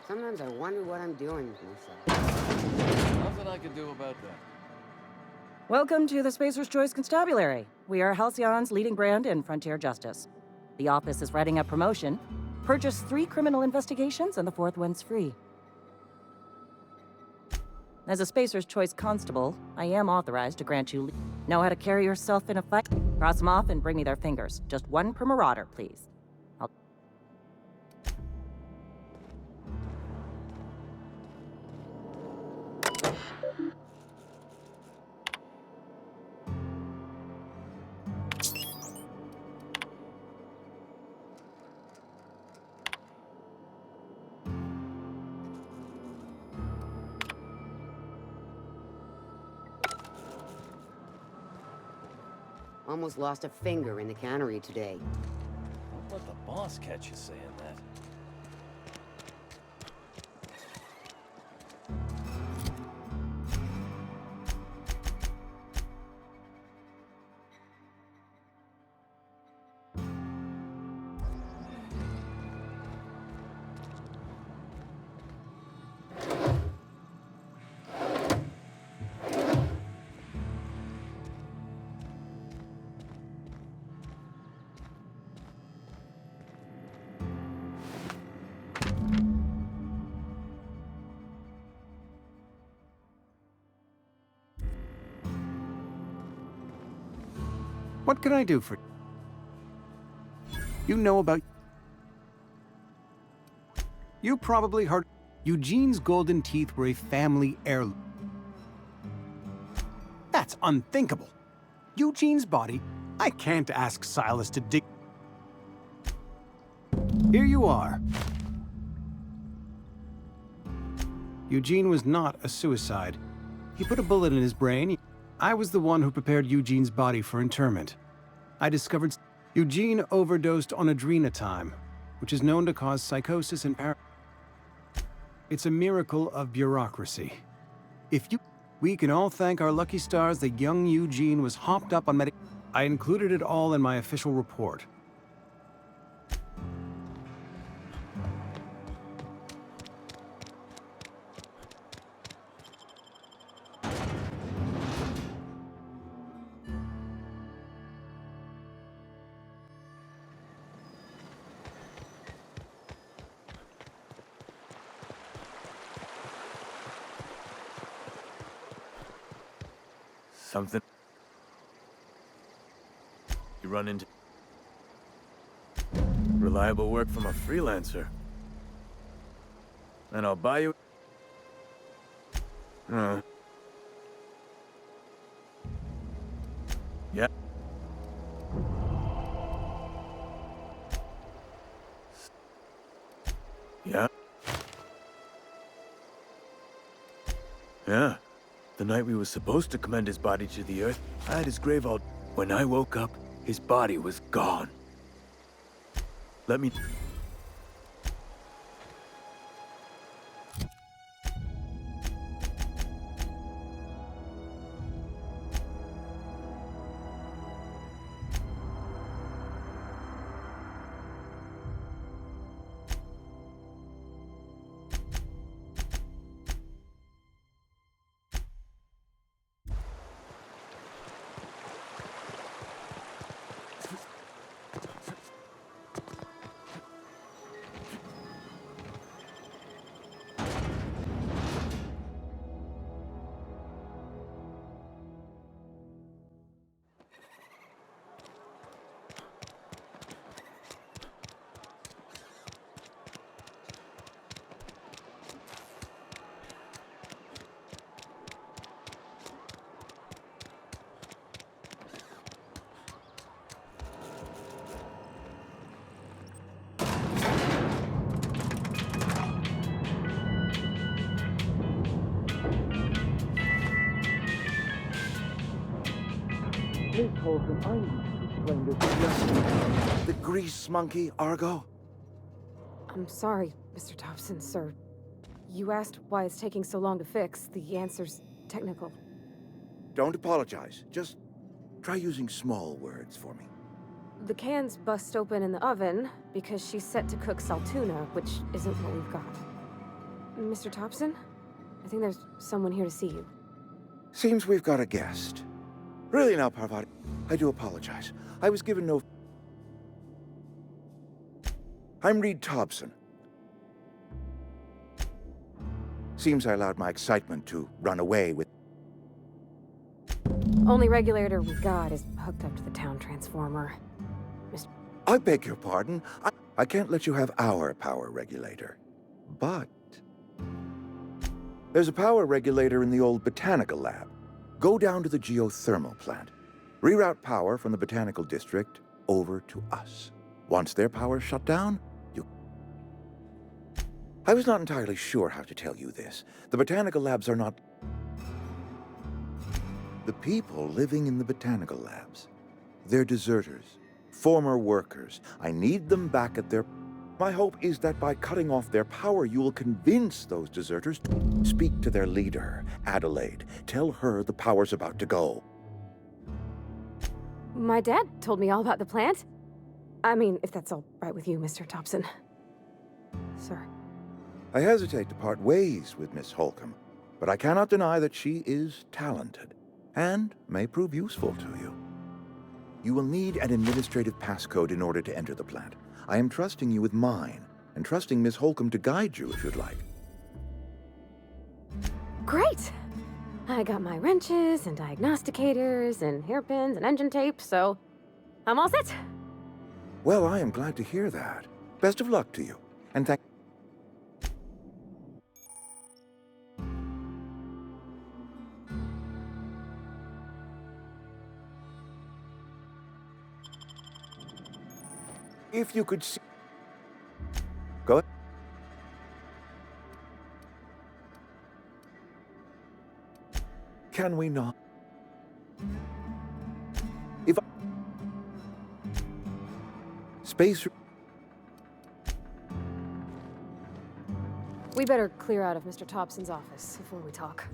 Speaker 13: Sometimes I wonder what I'm doing with myself.
Speaker 10: Nothing I can do about that.
Speaker 21: Welcome to the Spacer's Choice Constabulary. We are Halcyon's leading brand in frontier justice. The office is writing up promotion. Purchase 3 criminal investigations and the 4th one's free. As a Spacer's Choice constable, I am authorized to grant you know how to carry yourself in a fight. Cross them off and bring me their fingers. Just 1 per marauder, please.
Speaker 13: Almost lost a finger in the cannery today.
Speaker 10: Don't let the boss catch you saying that.
Speaker 12: What can I do for you? You know about... You probably heard... Eugene's golden teeth were a family heirloom. That's unthinkable. Eugene's body... I can't ask Silas to dig... Here you are. Eugene was not a suicide. He put a bullet in his brain. I was the one who prepared Eugene's body for interment. I discovered Eugene overdosed on adrenatime, which is known to cause psychosis and It's a miracle of bureaucracy. We can all thank our lucky stars that young Eugene was hopped up on I included it all in my official report.
Speaker 9: Something you run into. Reliable work from a freelancer. And I'll buy you. Yeah. Yeah. The night we were supposed to commend his body to the earth, I had his grave all... When I woke up, his body was gone. Let me...
Speaker 1: The grease monkey, Argo?
Speaker 22: I'm sorry, Mr. Thompson, sir. You asked why it's taking so long to fix. The answer's technical.
Speaker 1: Don't apologize. Just try using small words for me.
Speaker 22: The can's bust open in the oven because she's set to cook saltuna, which isn't what we've got. Mr. Thompson? I think there's someone here to see you.
Speaker 1: Seems we've got a guest. Really now, Parvati, I do apologize. I was given no... I'm Reed Thompson. Seems I allowed my excitement to run away with...
Speaker 22: Only regulator we got is hooked up to the town transformer.
Speaker 1: I beg your pardon. I can't let you have our power regulator. But... there's a power regulator in the old botanical lab. Go down to the geothermal plant. Reroute power from the botanical district over to us. Once their power's shut down, you... I was not entirely sure how to tell you this. The botanical labs are not... The people living in the botanical labs. They're deserters. Former workers. I need them back at their... My hope is that by cutting off their power, you will convince those deserters to speak to their leader, Adelaide. Tell her the power's about to go.
Speaker 22: My dad told me all about the plant. I mean, if that's all right with you, Mr. Thompson. Sir.
Speaker 1: I hesitate to part ways with Miss Holcomb, but I cannot deny that she is talented and may prove useful to you. You will need an administrative passcode in order to enter the plant. I am trusting you with mine, and trusting Miss Holcomb to guide you if you'd like.
Speaker 22: Great! I got my wrenches and diagnosticators and hairpins and engine tape, so I'm all set.
Speaker 1: Well, I am glad to hear that. Best of luck to you, and thank... If you could see... Go ahead. Can we not? If I... Space...
Speaker 22: We better clear out of Mr. Thompson's office before we talk.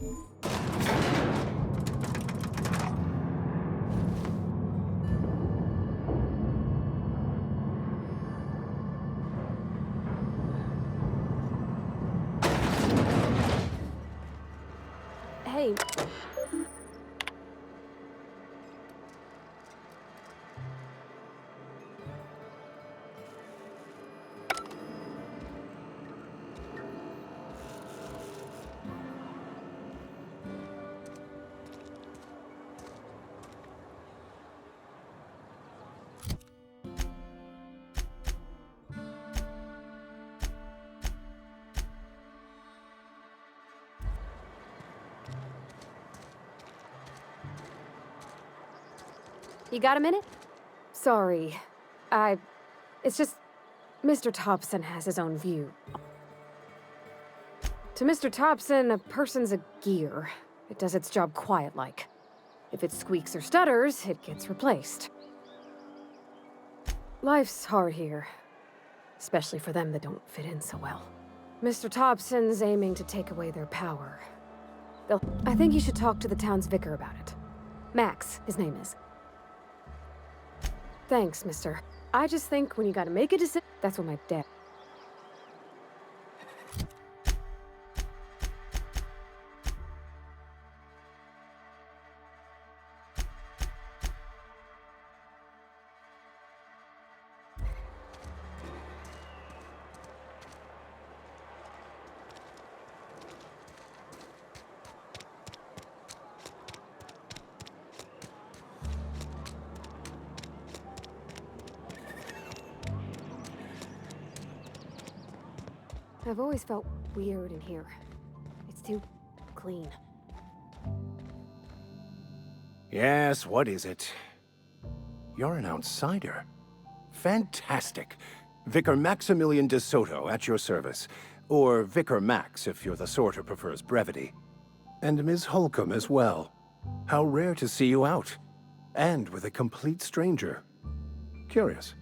Speaker 22: Hey. You got a minute? Sorry. It's just... Mr. Thompson has his own view. To Mr. Thompson, a person's a gear. It does its job quiet-like. If it squeaks or stutters, it gets replaced. Life's hard here. Especially for them that don't fit in so well. Mr. Thompson's aiming to take away their power. I think you should talk to the town's vicar about it. Max, his name is. Thanks, mister. I just think when you gotta make a decision, that's what my dad... I've always felt weird in here. It's too clean.
Speaker 12: Yes, what is it? You're an outsider. Fantastic. Vicar Maximilian de Soto at your service. Or Vicar Max if you're the sort who prefers brevity. And Ms. Holcomb as well. How rare to see you out. And with a complete stranger. Curious.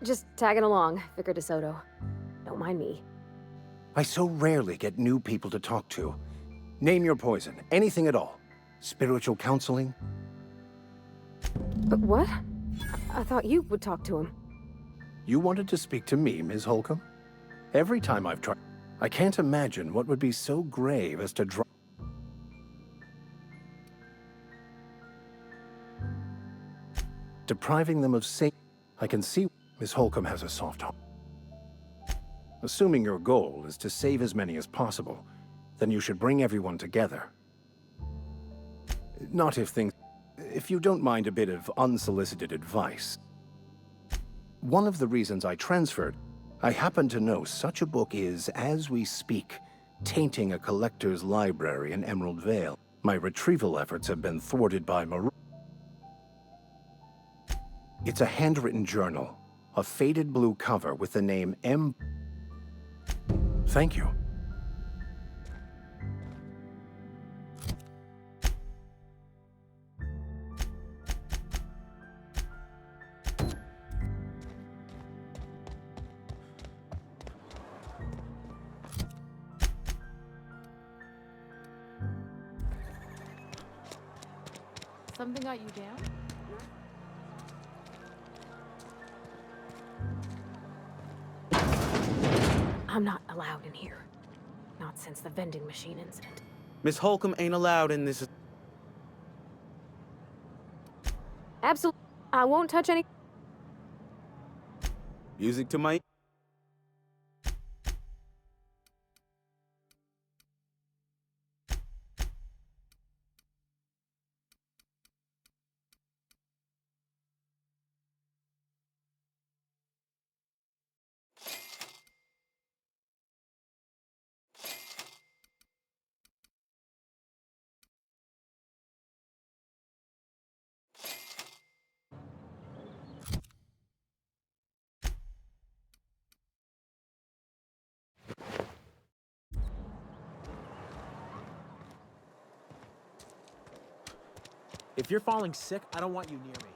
Speaker 22: Just tagging along, Vicar DeSoto. Don't mind me.
Speaker 12: I so rarely get new people to talk to. Name your poison, anything at all. Spiritual counseling?
Speaker 22: What? I thought you would talk to him.
Speaker 12: You wanted to speak to me, Ms. Holcomb? Every time I've tried, I can't imagine what would be so grave as to depriving them of safety. I can see Ms. Holcomb has a soft heart. Assuming your goal is to save as many as possible, then you should bring everyone together. Not if you don't mind a bit of unsolicited advice. One of the reasons I transferred, I happen to know such a book is, as we speak, tainting a collector's library in Emerald Vale. My retrieval efforts have been thwarted by It's a handwritten journal, a faded blue cover with the name M. Thank you.
Speaker 14: Something got you down?
Speaker 22: I'm not allowed in here. Not since the vending machine incident.
Speaker 2: Miss Holcomb ain't allowed in this.
Speaker 22: Absolutely. I won't touch any...
Speaker 2: Music to my...
Speaker 11: If you're falling sick, I don't want you near me.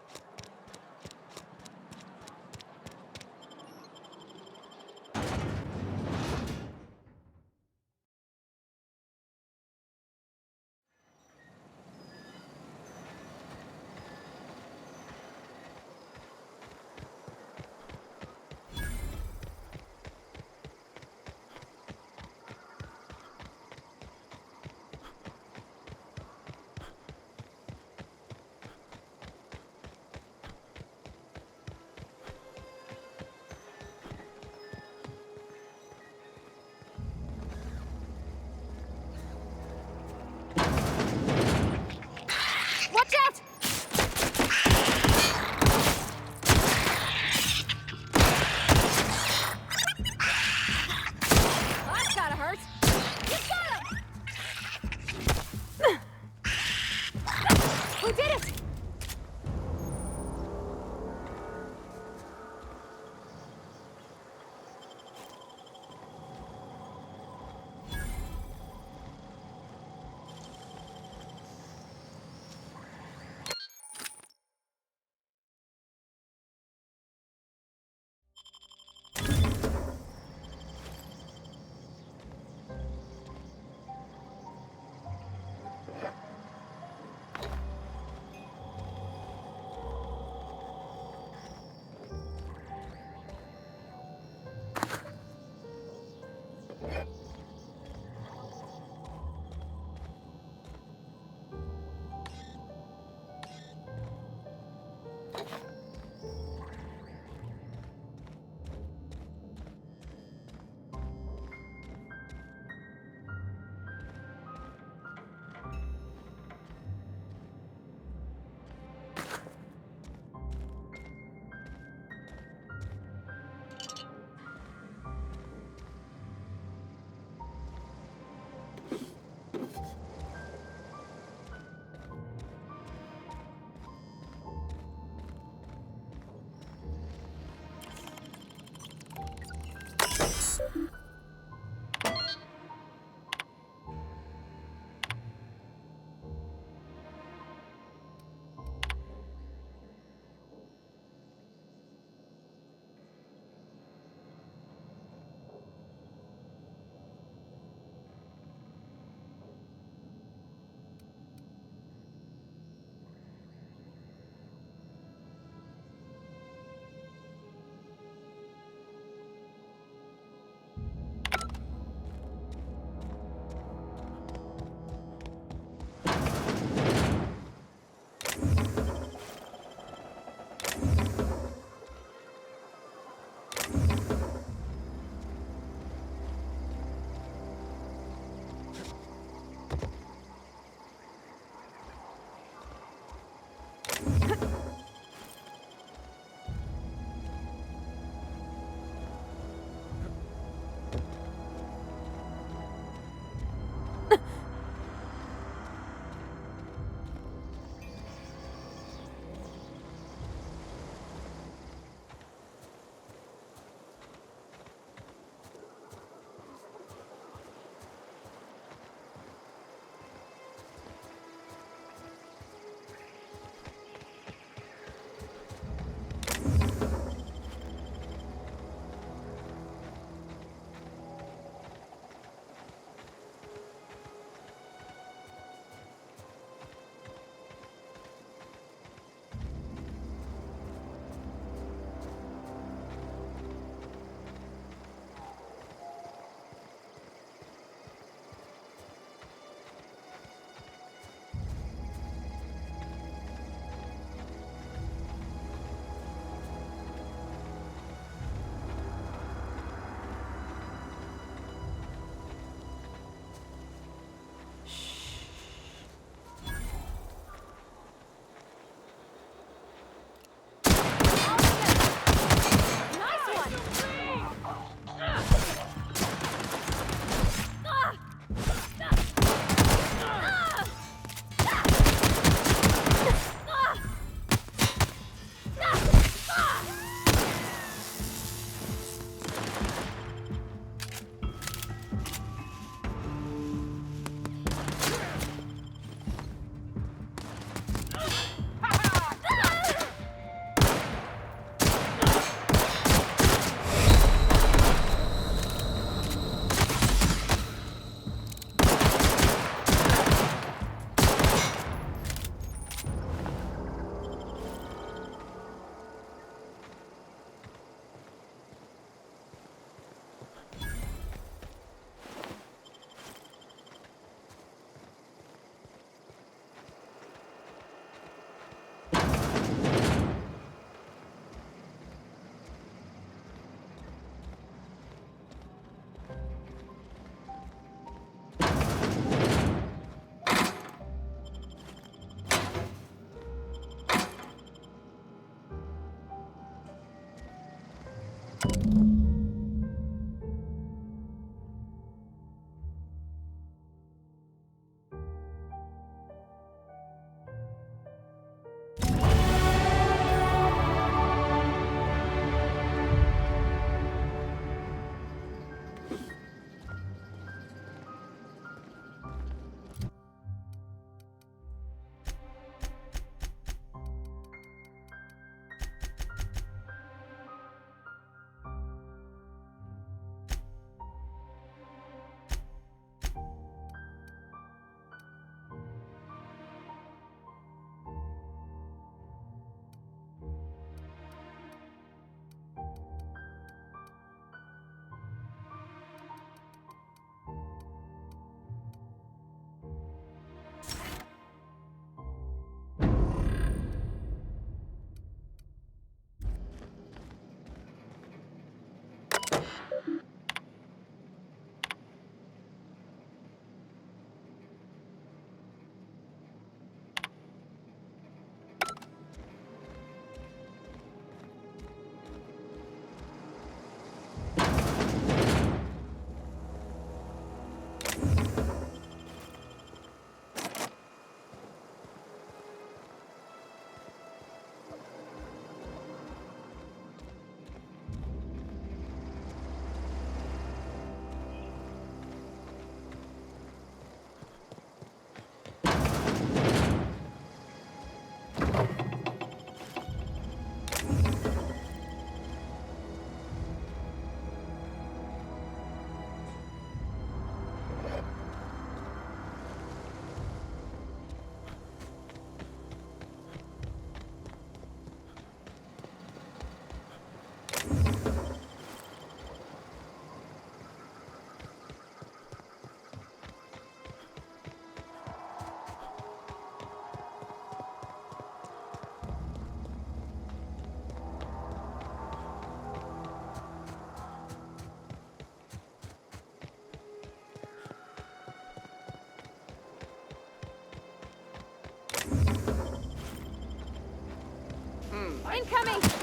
Speaker 22: Incoming!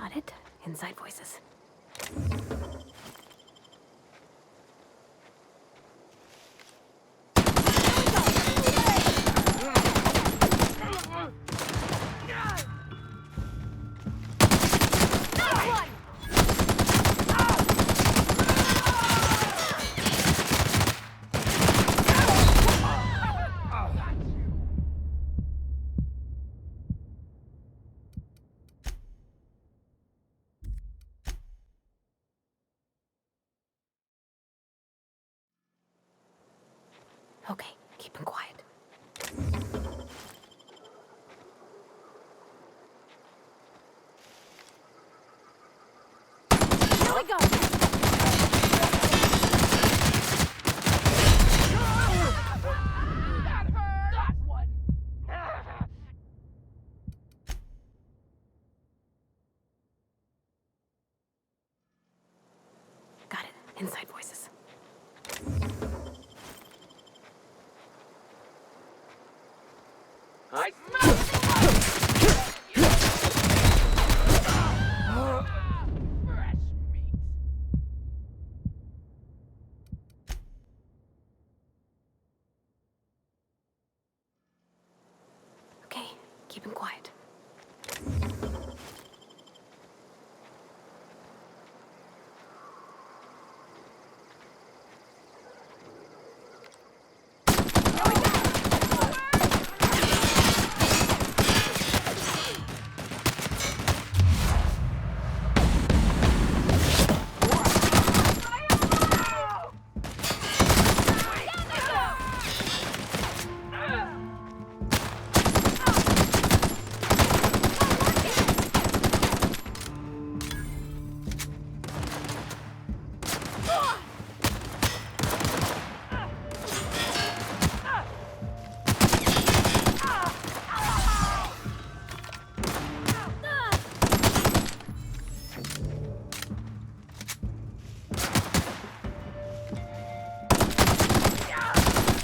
Speaker 22: Got it. Inside voices. Okay, keep him quiet. Here we go! Got it. Inside voices.
Speaker 4: I
Speaker 22: Okay, keep him quiet.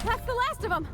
Speaker 22: That's the last of them!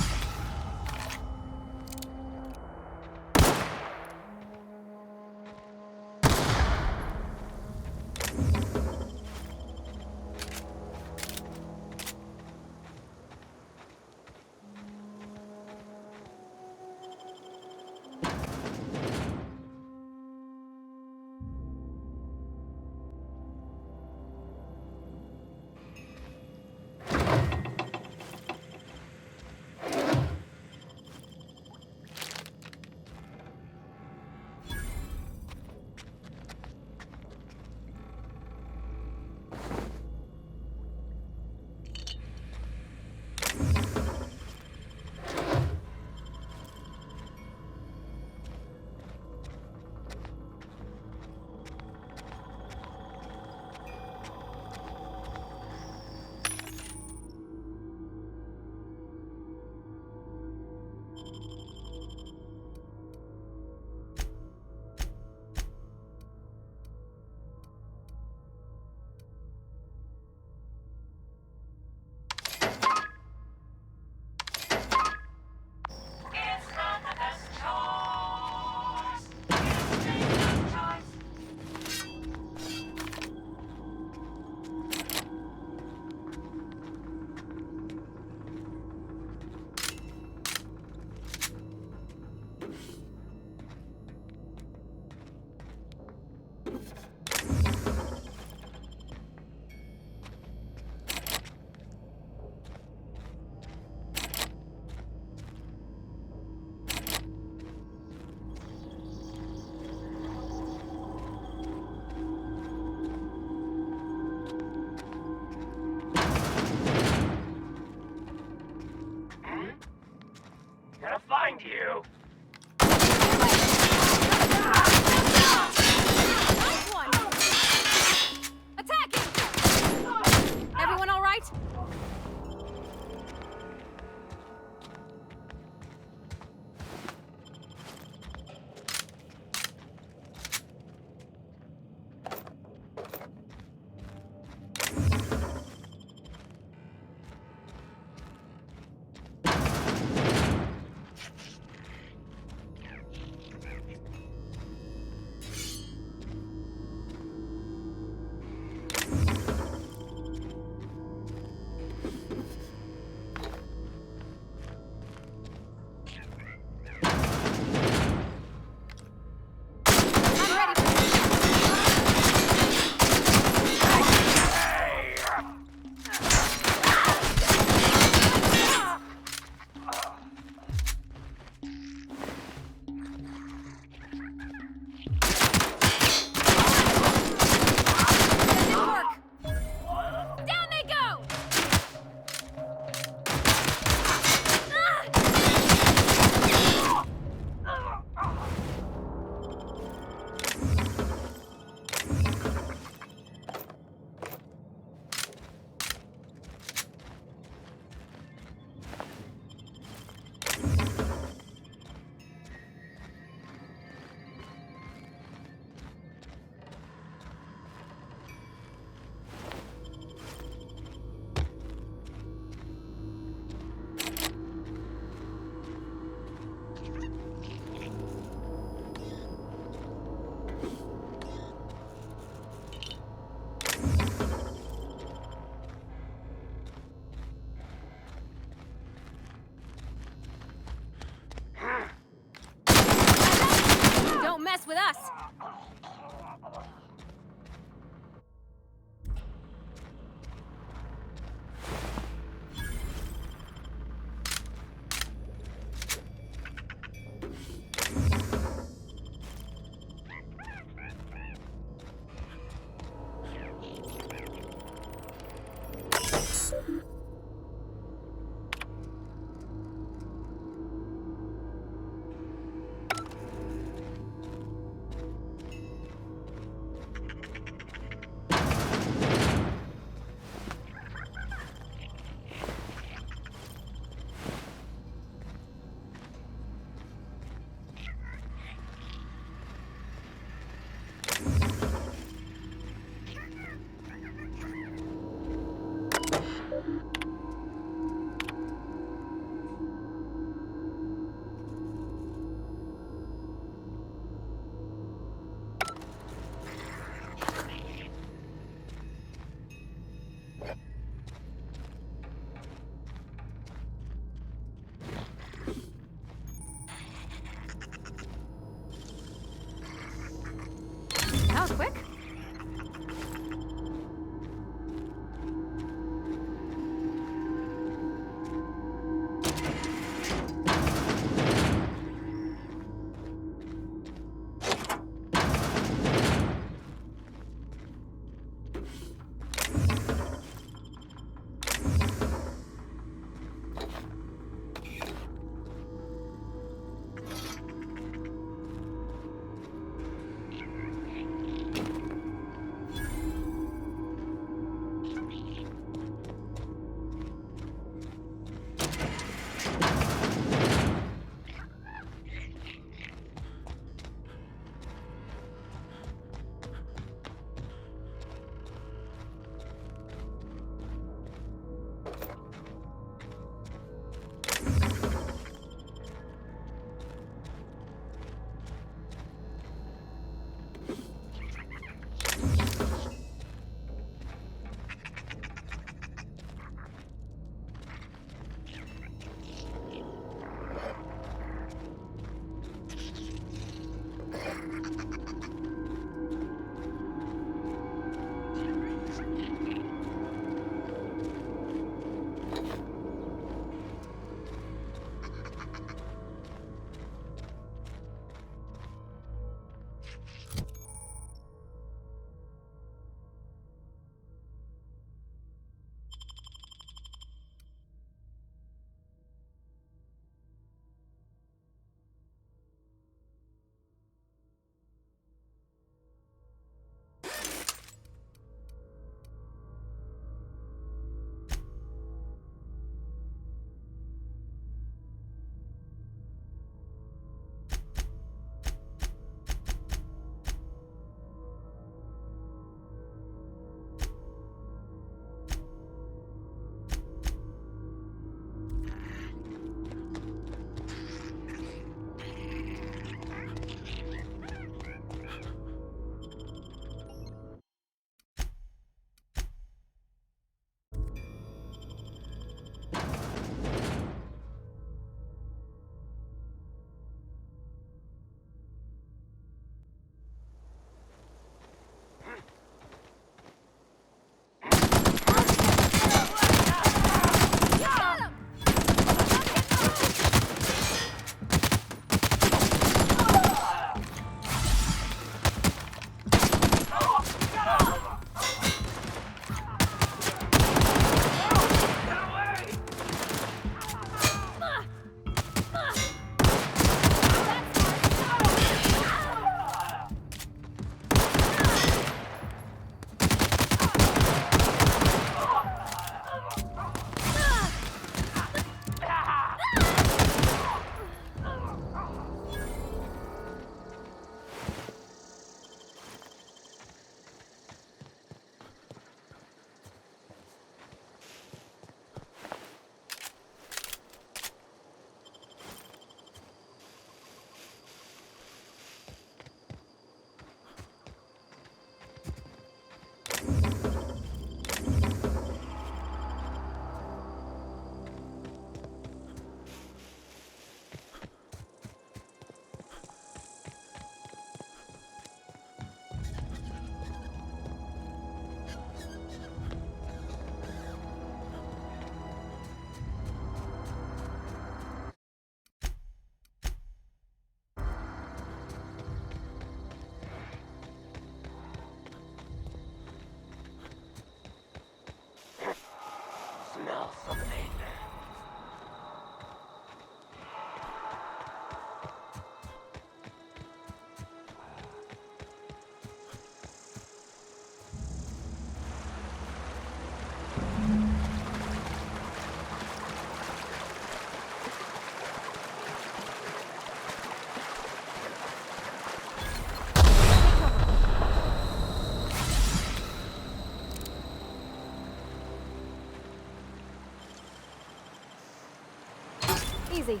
Speaker 22: Easy.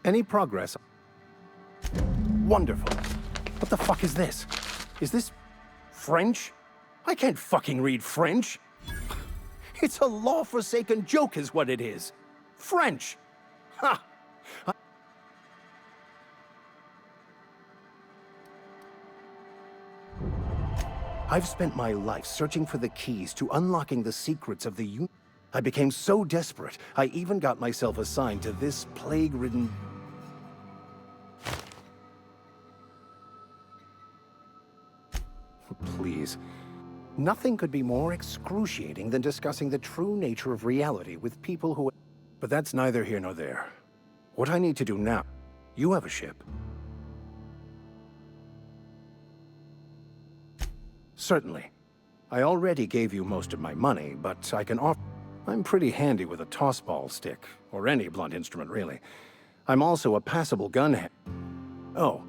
Speaker 12: Any progress? Wonderful. What the fuck is this? Is this French? I can't fucking read French. It's a law-forsaken joke is what it is. French. Ha! I've spent my life searching for the keys to unlocking the secrets of the universe. I became so desperate, I even got myself assigned to this plague-ridden... Please. Nothing could be more excruciating than discussing the true nature of reality with people who... But that's neither here nor there. What I need to do now... You have a ship. Certainly. I already gave you most of my money, but I can offer... I'm pretty handy with a tossball stick, or any blunt instrument, really. I'm also a passable gunhead. Oh.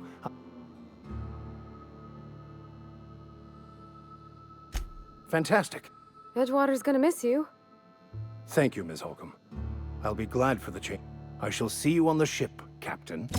Speaker 12: Fantastic.
Speaker 22: Edgewater's gonna miss you.
Speaker 12: Thank you, Ms. Holcomb. I'll be glad for the change. I shall see you on the ship, Captain.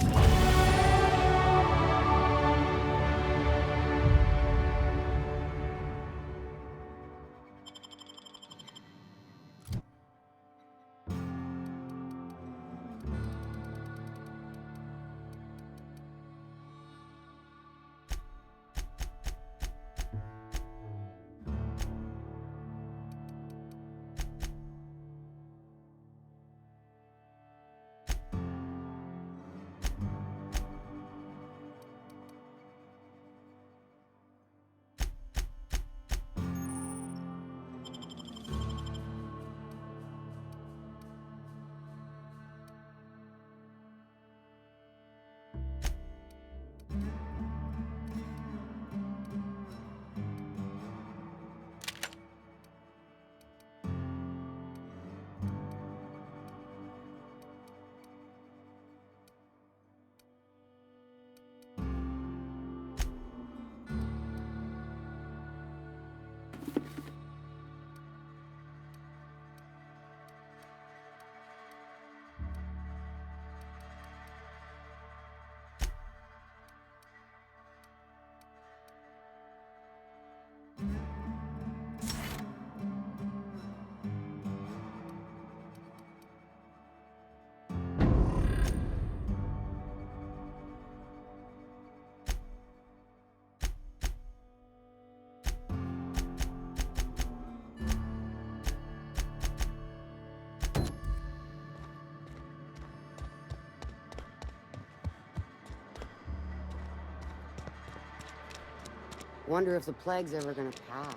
Speaker 13: Wonder if the plague's ever gonna pass.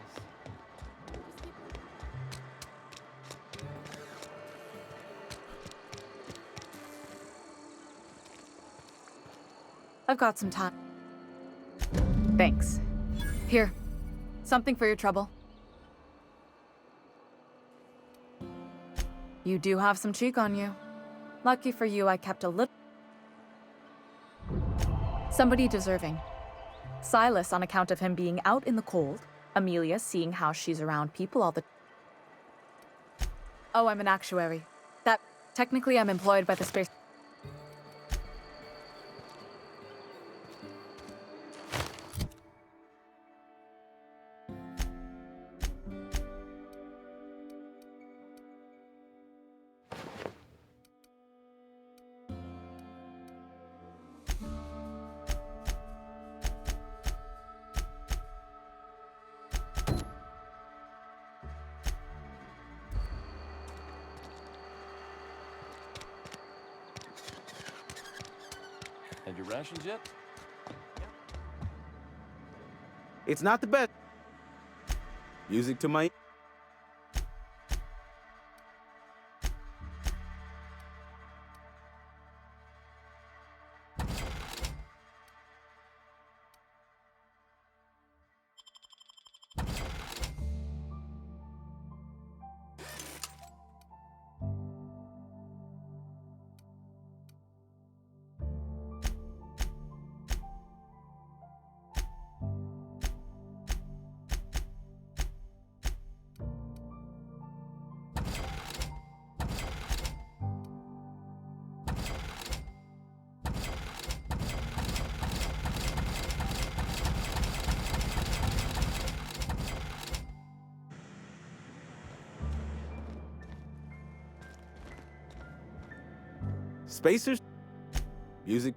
Speaker 19: I've got some time. Thanks. Here, something for your trouble. You do have some cheek on you. Lucky for you, I kept a little... Somebody deserving. Silas on account of him being out in the cold. Amelia seeing how she's around people all the... Oh, I'm an actuary. Technically, I'm employed by the space...
Speaker 10: And your rations yet?
Speaker 2: It's not the best. Music to my... Spacers? Music.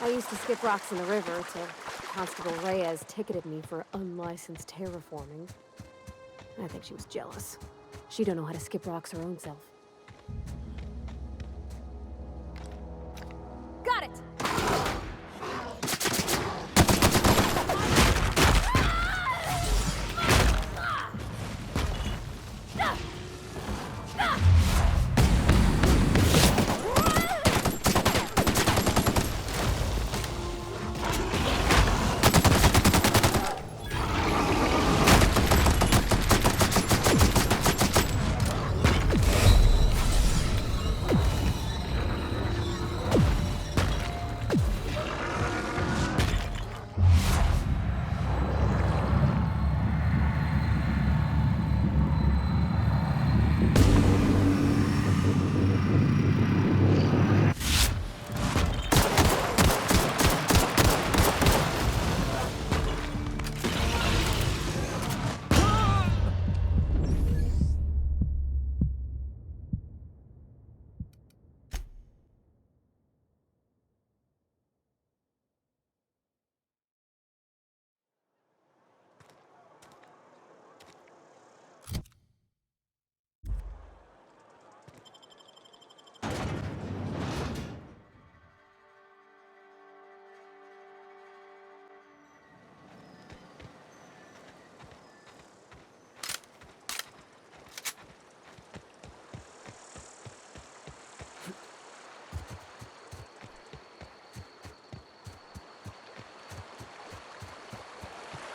Speaker 22: I used to skip rocks in the river till Constable Reyes ticketed me for unlicensed terraforming. I think she was jealous. She don't know how to skip rocks her own self. Got it!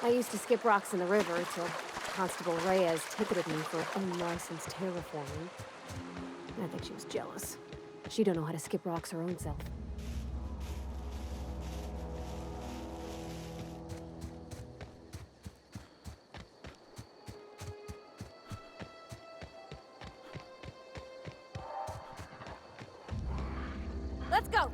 Speaker 22: I used to skip rocks in the river till Constable Reyes ticketed me for unlicensed terraforming. I think she was jealous. She don't know how to skip rocks her own self. Let's go!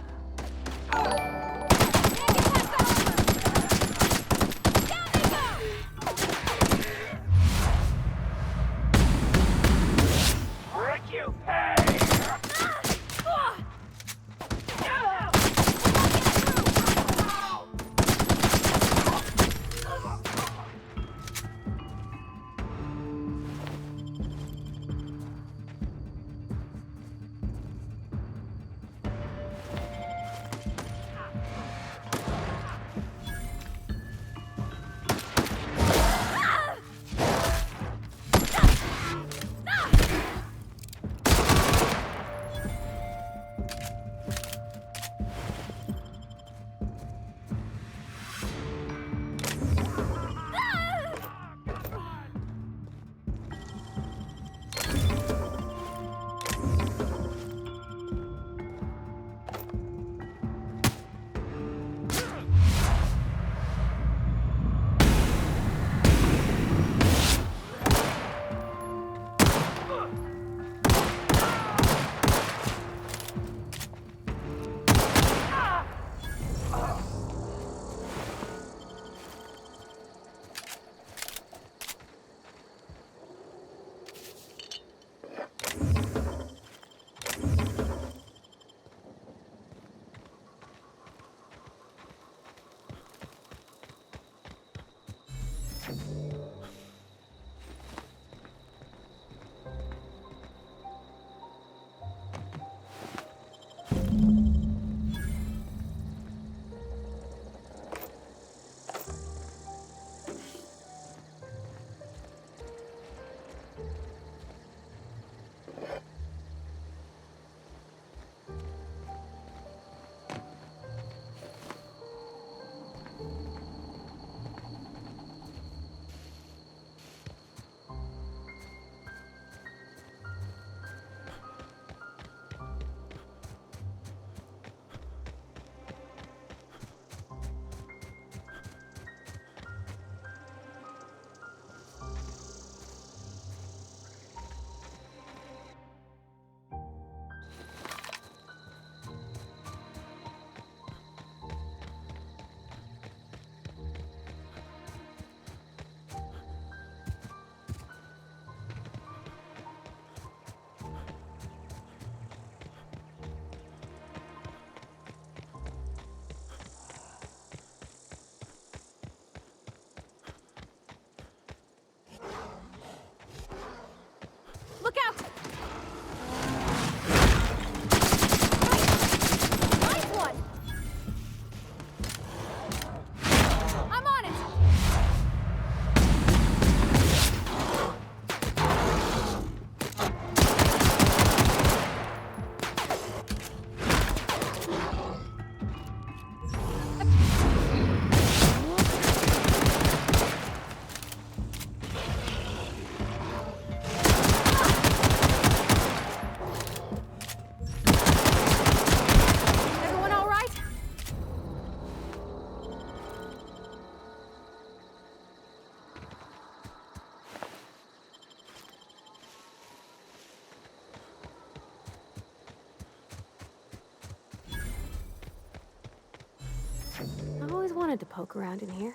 Speaker 22: wanted to poke around in here.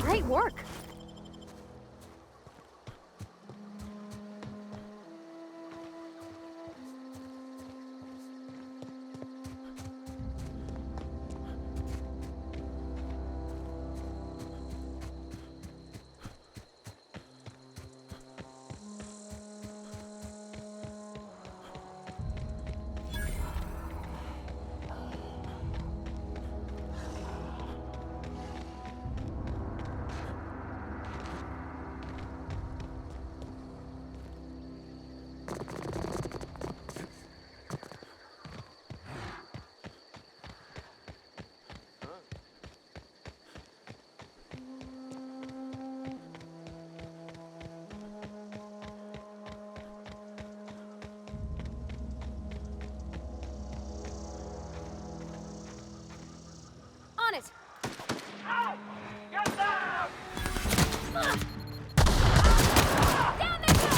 Speaker 22: Great work! On it!
Speaker 4: Ow! Get down!
Speaker 22: Down they go!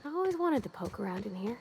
Speaker 22: I always wanted to poke around in here.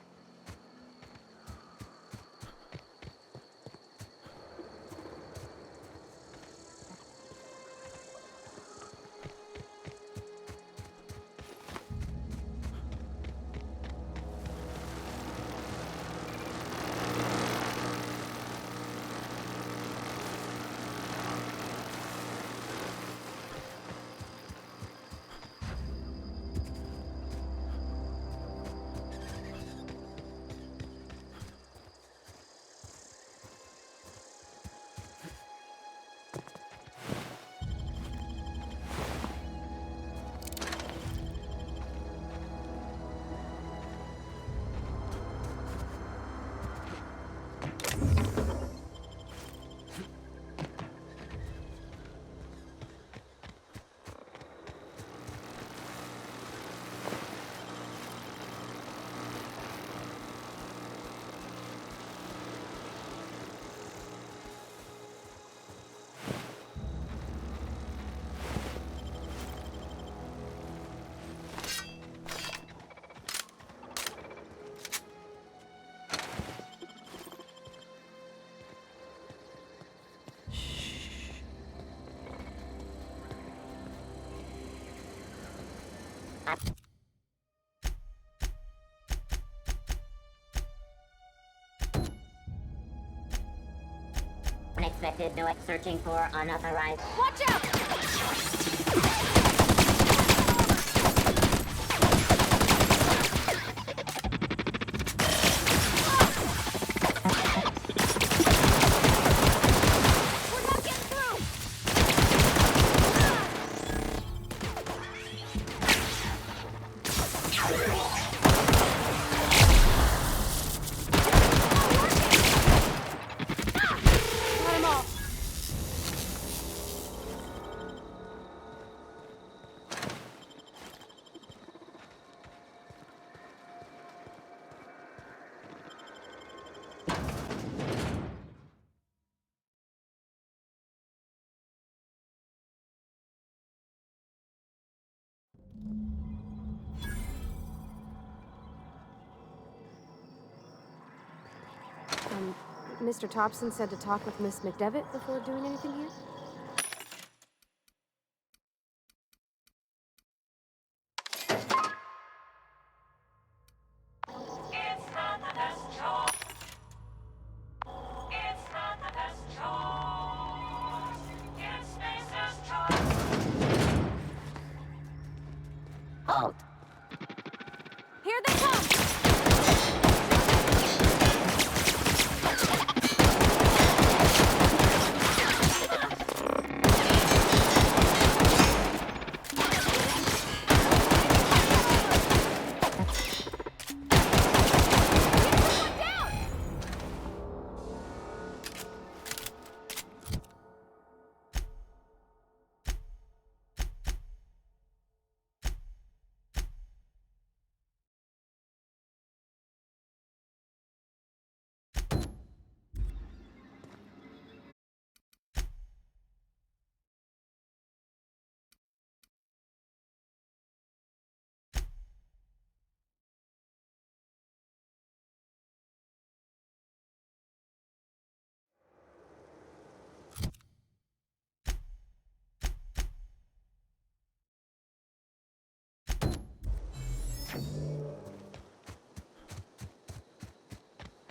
Speaker 3: Unexpected noise searching for unauthorized.
Speaker 22: Watch out! Mr. Thompson said to talk with Miss McDevitt before doing anything here?
Speaker 3: Halt!
Speaker 22: Here they come!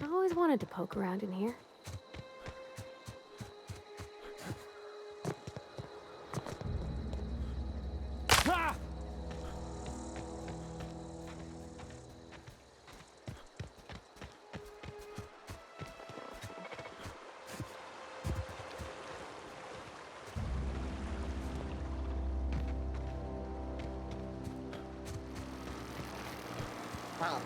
Speaker 22: I always wanted to poke around in here.
Speaker 3: Halt!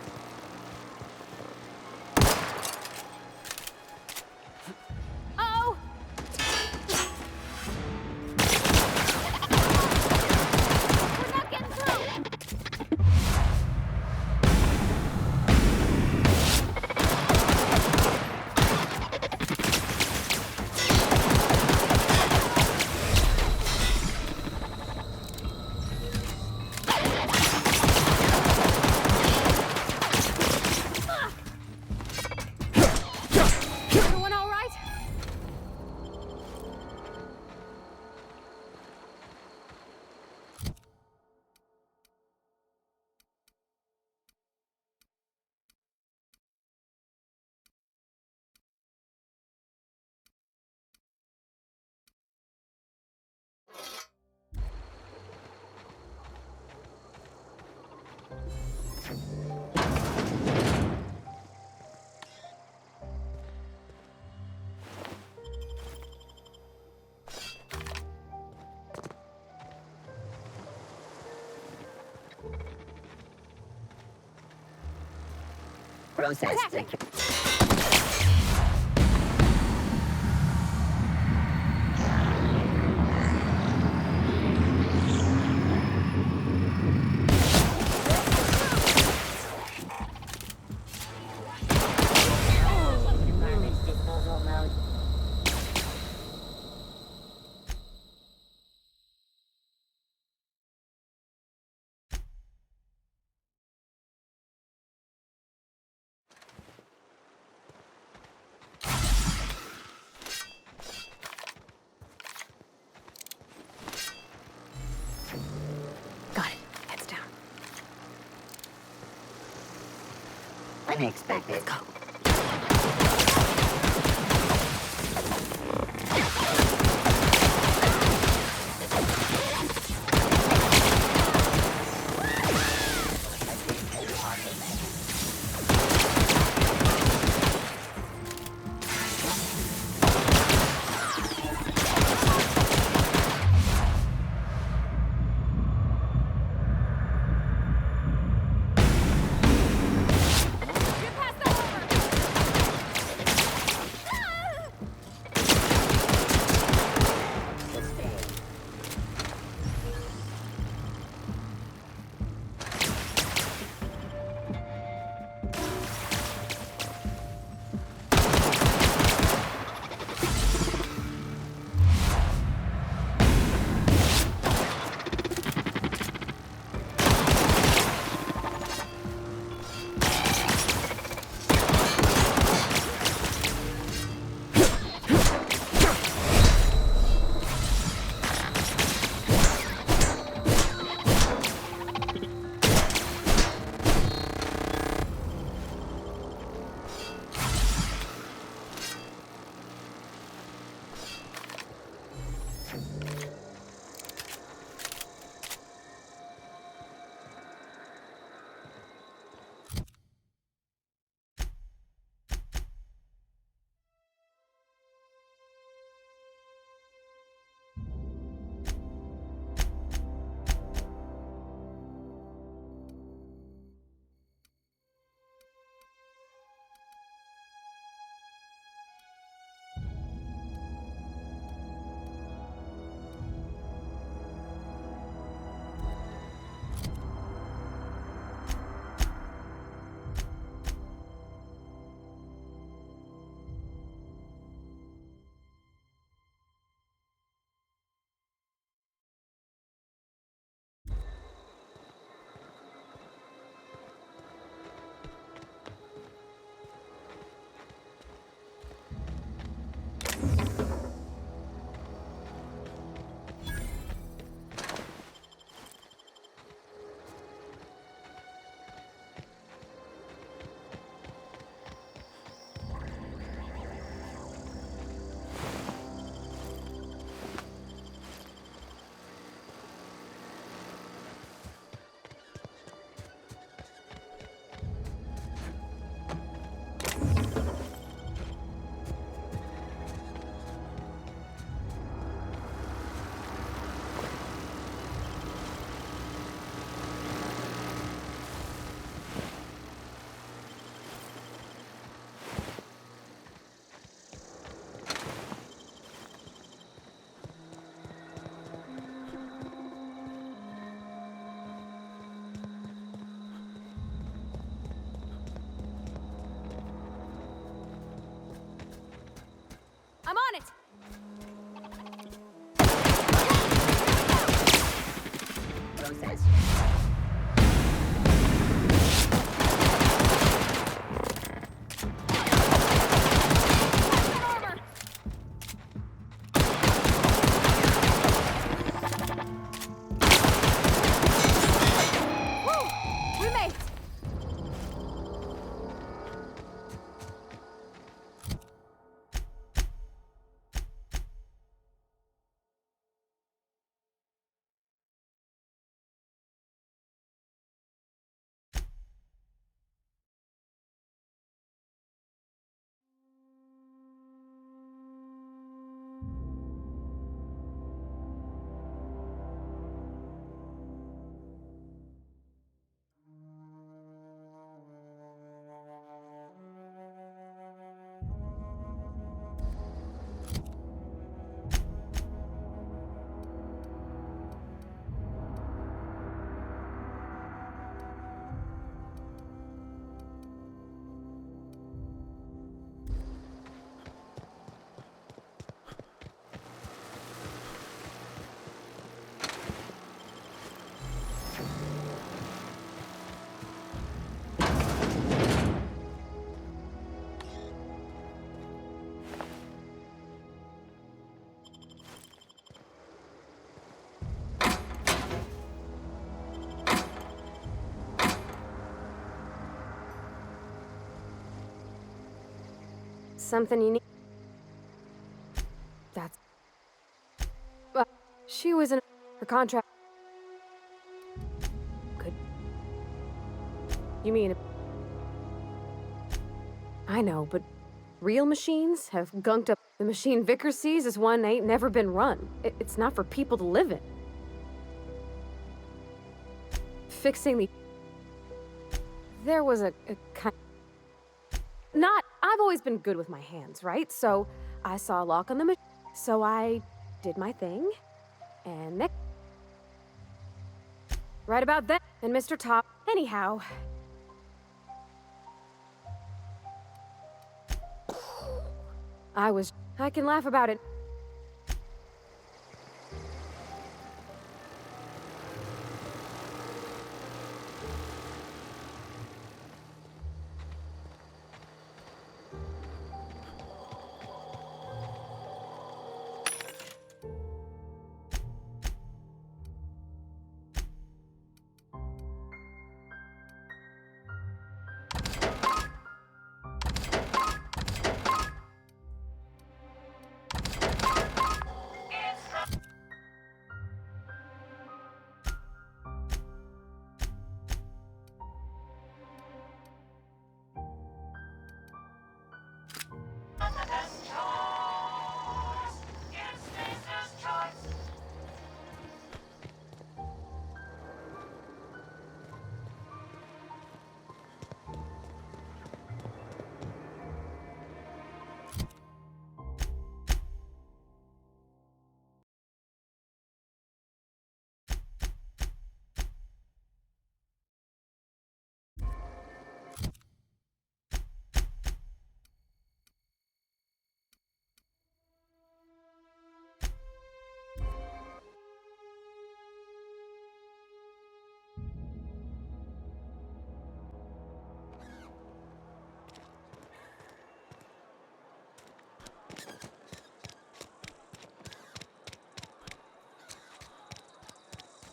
Speaker 22: Oh! We're not getting through! Everyone all right?
Speaker 3: Processing. Garbage disposal mode.
Speaker 22: Got it. Heads down.
Speaker 3: Unexpected.
Speaker 22: Let's go. Get past that over!
Speaker 13: process.
Speaker 22: We made it! Something you need. That's. Well, she was in her contract. Good. You mean. I know, but real machines have gunked up. The machine Vickers sees is one ain't never been run. It's not for people to live in. Fixing the. There was a kind. Not. I've always been good with my hands, right? So I saw a lock on the machine. So I did my thing. And next. Right about then. And Mr. Top. Anyhow. I can laugh about it.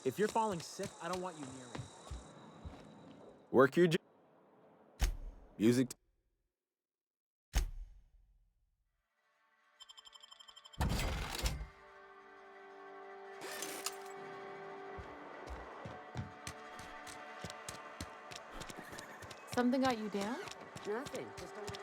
Speaker 11: If you're falling sick, I don't want you near me.
Speaker 2: Work your music.
Speaker 14: Something got you down?
Speaker 13: Nothing. Just a...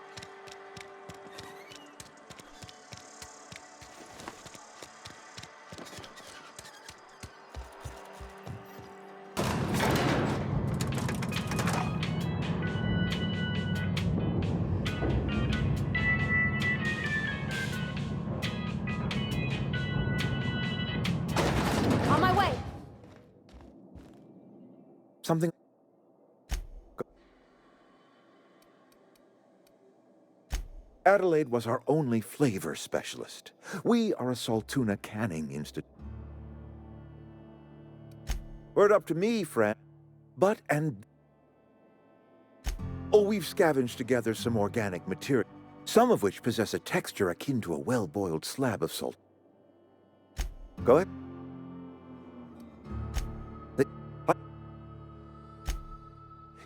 Speaker 22: On my way!
Speaker 1: Something. Adelaide was our only flavor specialist. We are a Saltuna canning institute. Were it up to me, friend. Oh, we've scavenged together some organic material, some of which possess a texture akin to a well-boiled slab of salt. Go ahead.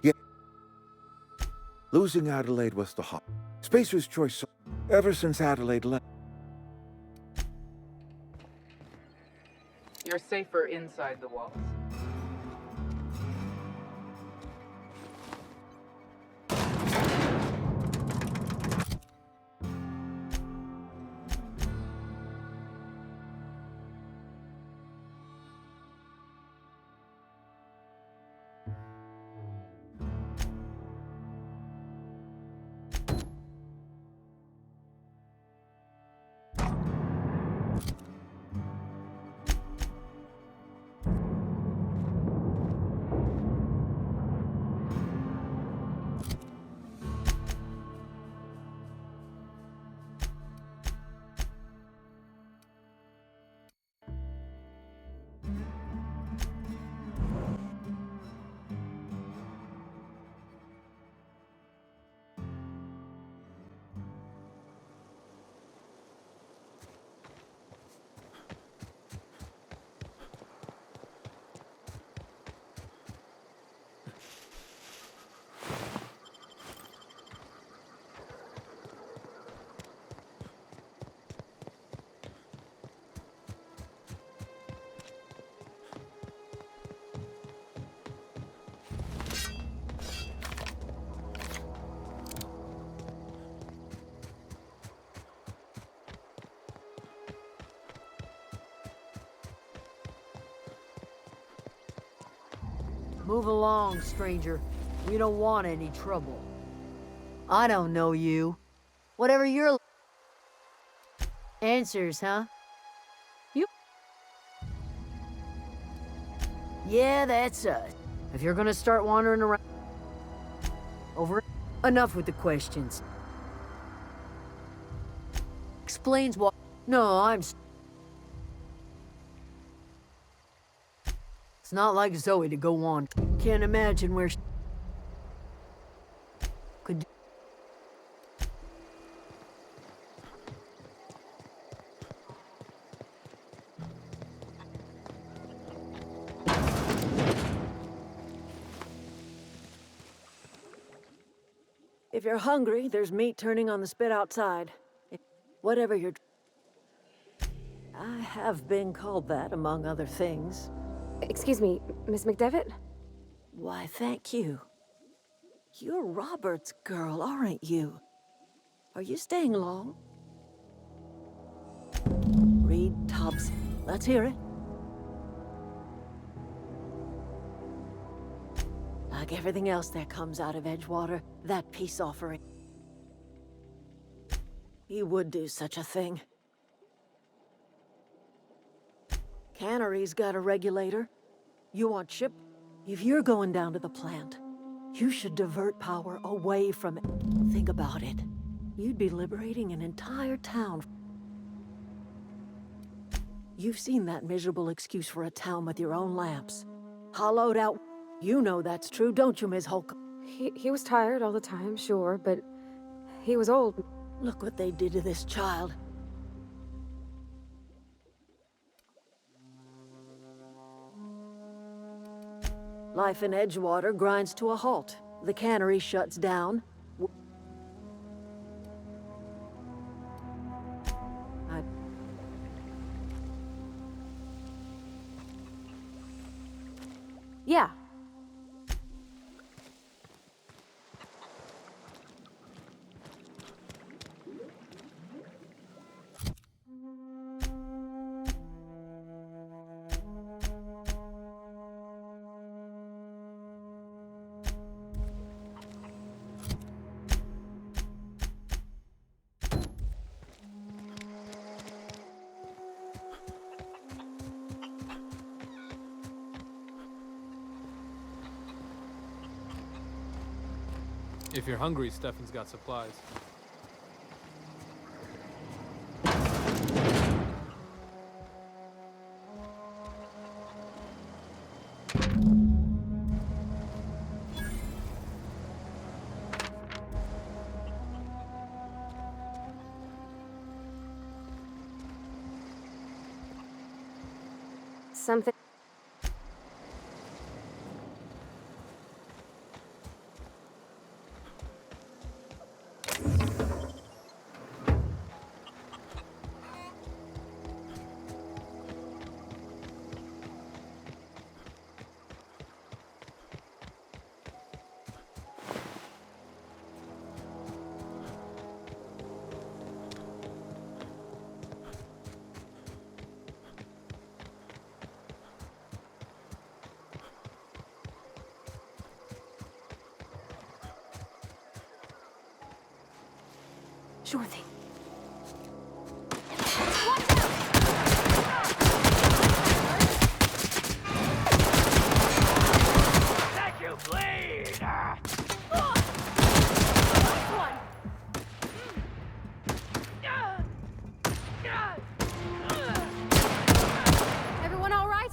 Speaker 1: Yeah. Losing Adelaide was the hot. Spacer's choice ever since Adelaide left.
Speaker 5: You're safer inside the walls.
Speaker 7: Move along, stranger. We don't want any trouble. I don't know you. Whatever your answers, huh? You? Yeah, that's us. If you're gonna start wandering around... Over. Enough with the questions. Explains what... No, I'm... It's not like Zoe to go on. Can't imagine where she... Could...
Speaker 6: If you're hungry, there's meat turning on the spit outside. Whatever you're... I have been called that, among other things.
Speaker 22: Excuse me, Miss McDevitt?
Speaker 6: Why, thank you. You're Robert's girl, aren't you? Are you staying long? Reed Tubbs. Let's hear it. Like everything else that comes out of Edgewater, that peace offering. He would do such a thing. Cannery's got a regulator. You want ship? If you're going down to the plant, you should divert power away from it. Think about it. You'd be liberating an entire town. You've seen that miserable excuse for a town with your own lamps. Hollowed out. You know that's true, don't you, Ms. Holcomb?
Speaker 22: He was tired all the time, sure, but he was old.
Speaker 6: Look what they did to this child. Life in Edgewater grinds to a halt. The cannery shuts down.
Speaker 22: Yeah.
Speaker 23: If you're hungry, Stefan's got supplies.
Speaker 22: Something. Sure thing.
Speaker 4: Let you bleed!
Speaker 22: Everyone all right?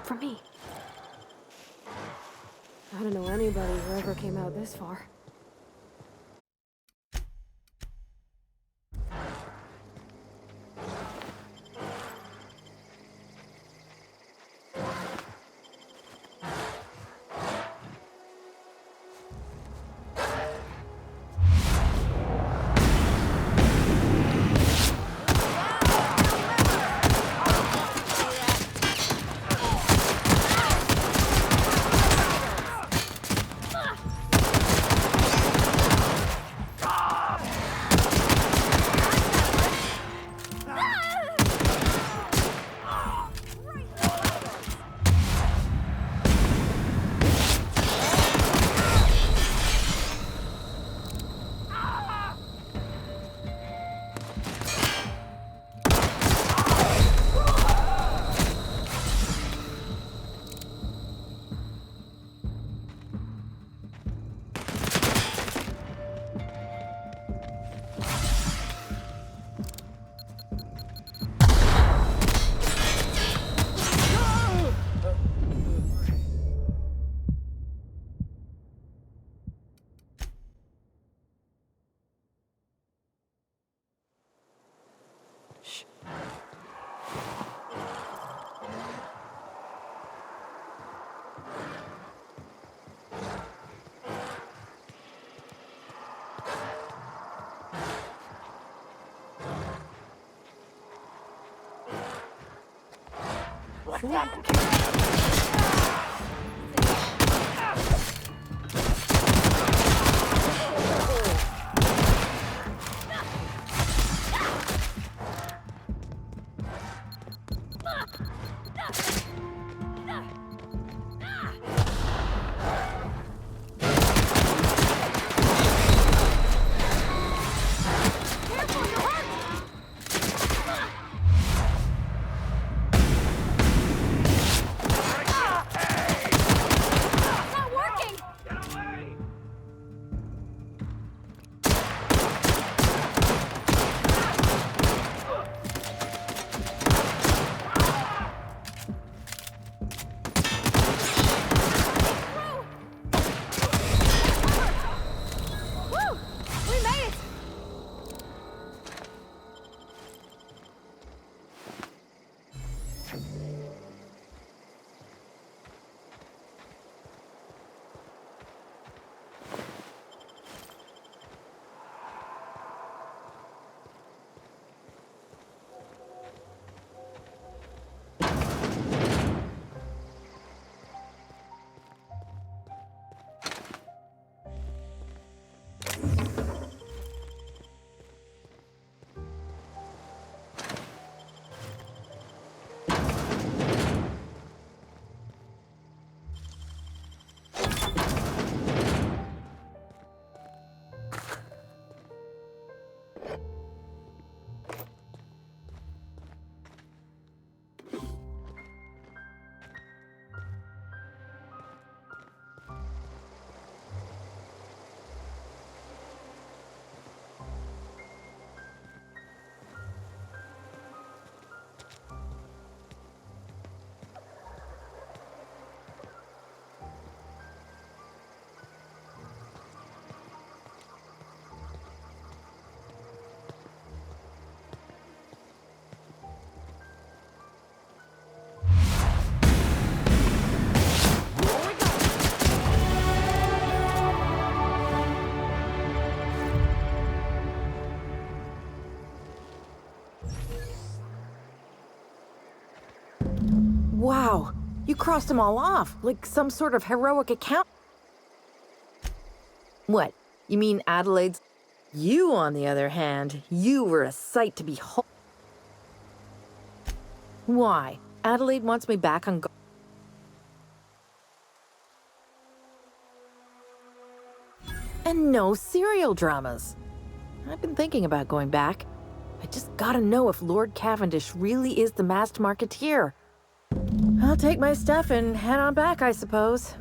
Speaker 22: For me. I don't know anybody who ever came out this far.
Speaker 8: Wow, you crossed them all off, like some sort of heroic account. What, you mean Adelaide's? You, on the other hand, you were a sight to behold. Why? Adelaide wants me back on guard. And no serial dramas. I've been thinking about going back. I just gotta know if Lord Cavendish really is the masked marketeer. I'll take my stuff and head on back, I suppose.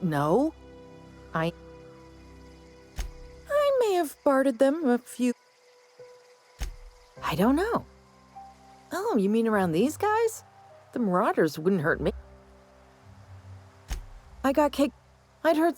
Speaker 8: No. I may have bartered them a few... I don't know. Oh, you mean around these guys? The Marauders wouldn't hurt me. I got kicked... I'd heard...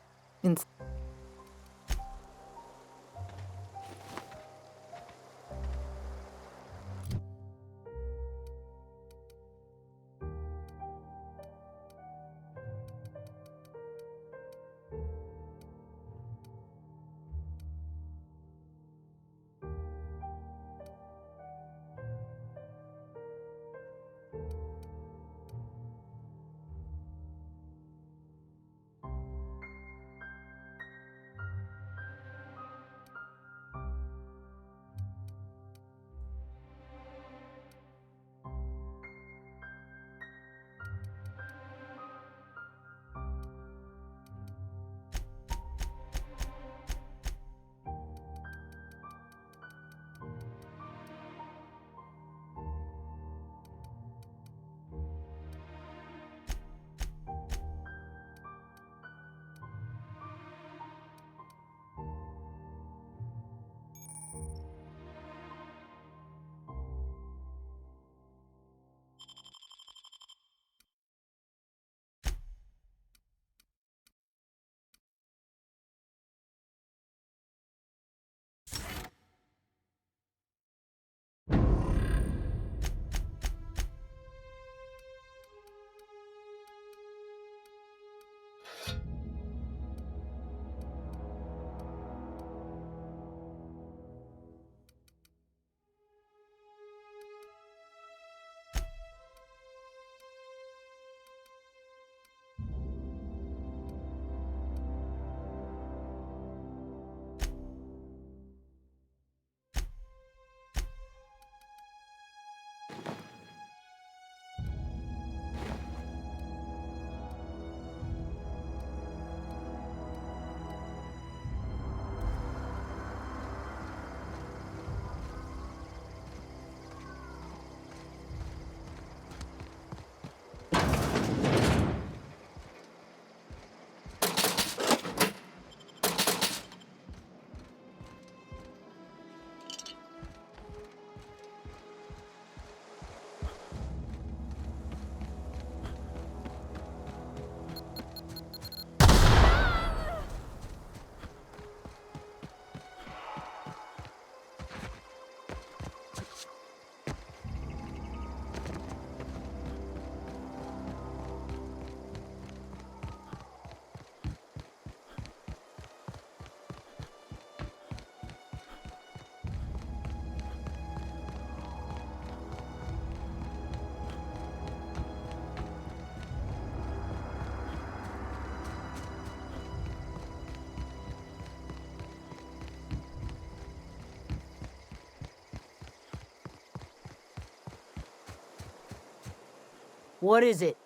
Speaker 7: What is it?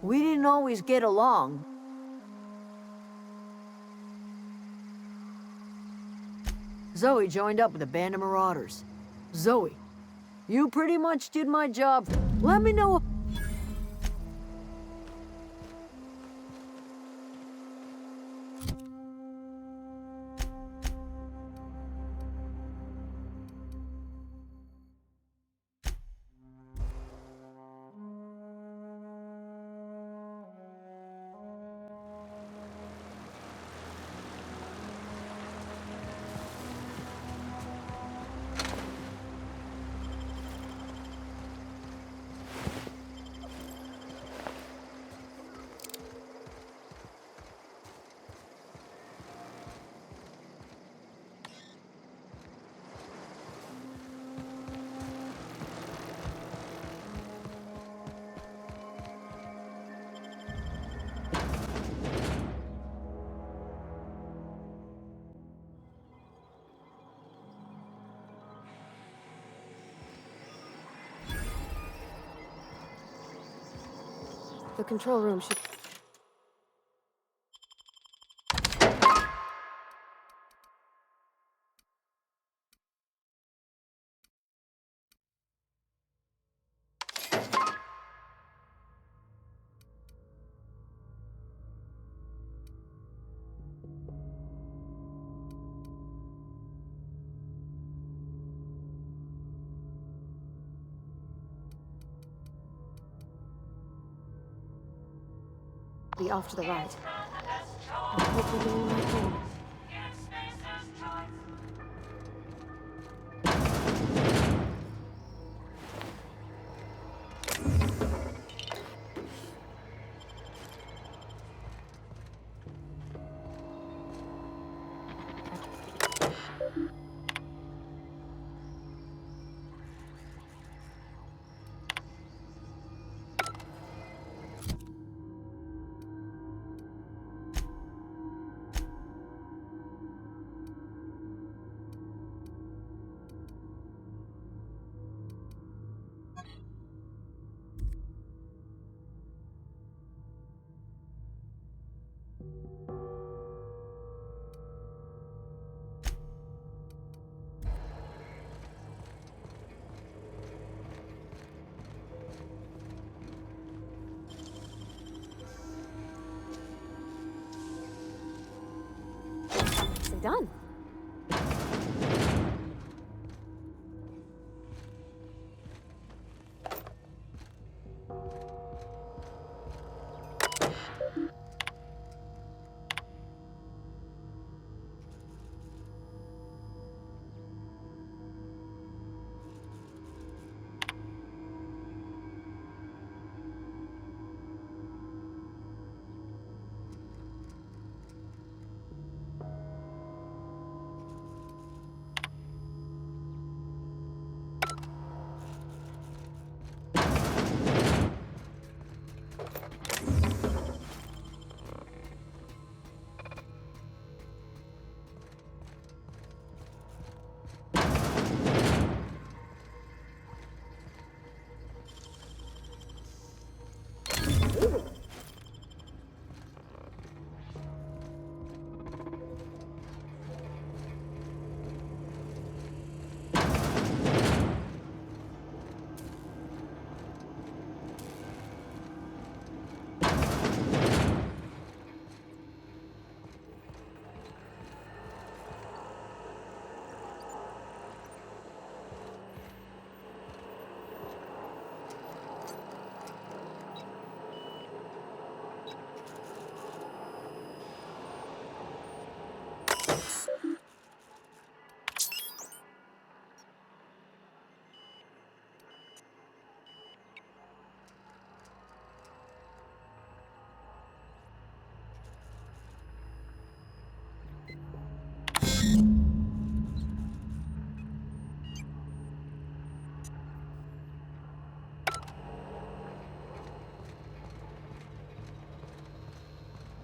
Speaker 7: We didn't always get along. Zoe joined up with a band of marauders. Zoe, you pretty much did my job. Let me know.
Speaker 22: The control room should... be off to the right. I hope we're doing the right thing. Nicely done.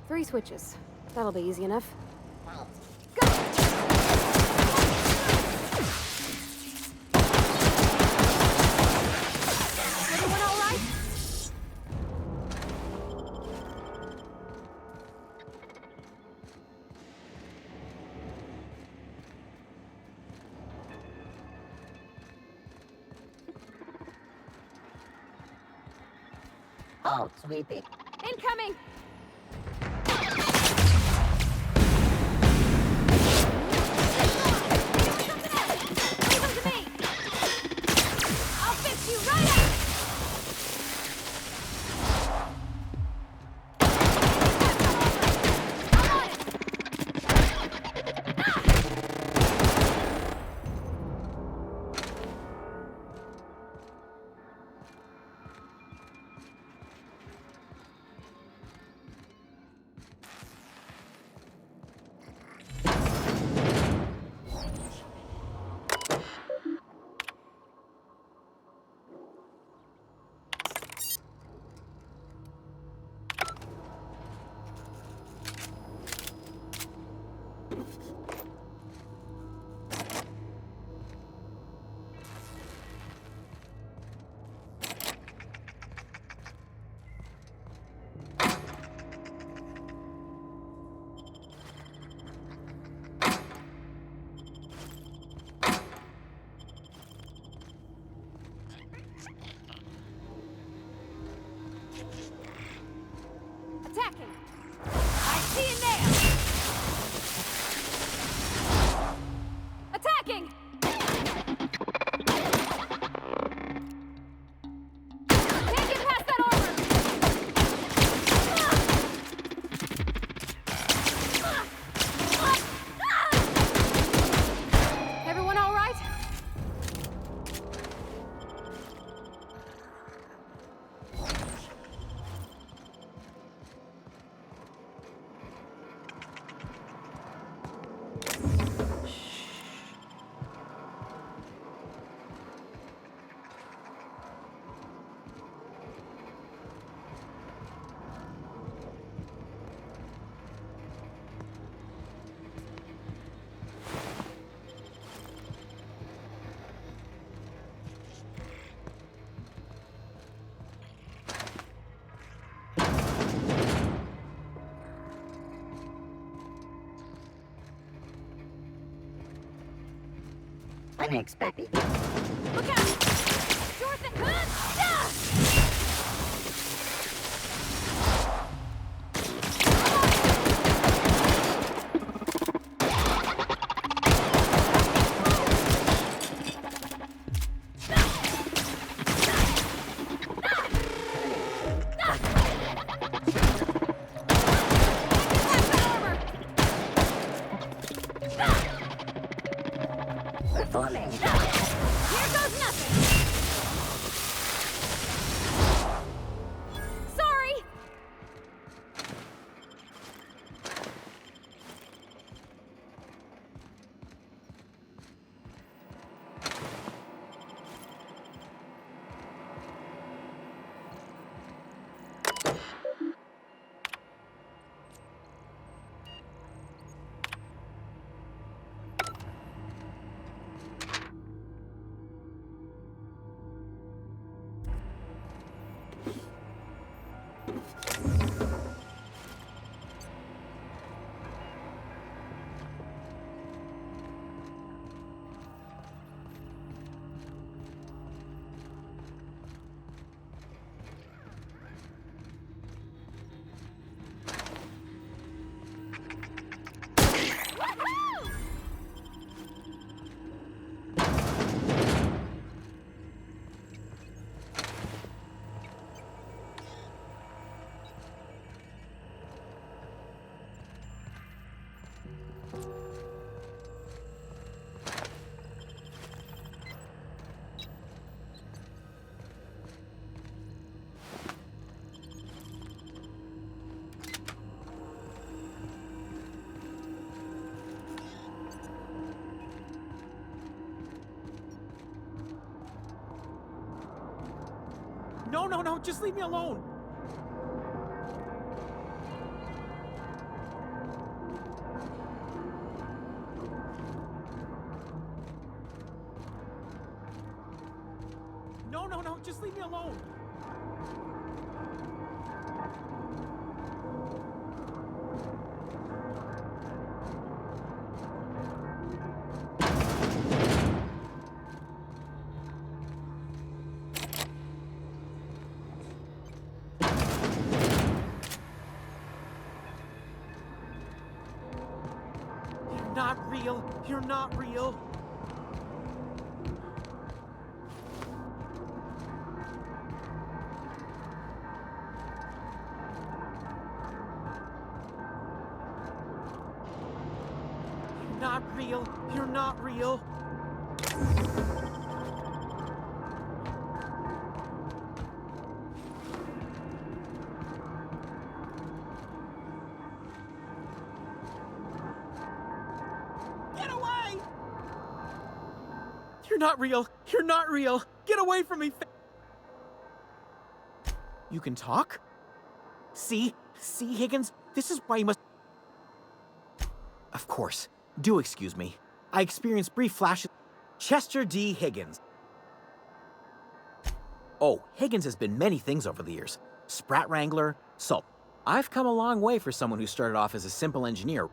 Speaker 22: Three switches. That'll be easy enough. Everyone
Speaker 3: Halt, sweeping.
Speaker 22: Incoming! I'll fix you right up! Attacking! I see you now! Attacking! Can't get past that armor! Everyone all right?
Speaker 3: Unexpected.
Speaker 22: Look out! Short and good!
Speaker 3: Performing.
Speaker 22: Here goes nothing! Sorry!
Speaker 11: No, no, no, just leave me alone. No, no, no, just leave me alone. You're not real. You're not real. You're not real. You're not real. Get away! You're not real. You're not real. Get away from me. You can talk? See, Higgins? This is why you must... Of course. Do excuse me. I experienced brief flashes... Chester D. Higgins. Oh, Higgins has been many things over the years. Sprat Wrangler, Salt. I've come a long way for someone who started off as a simple engineer.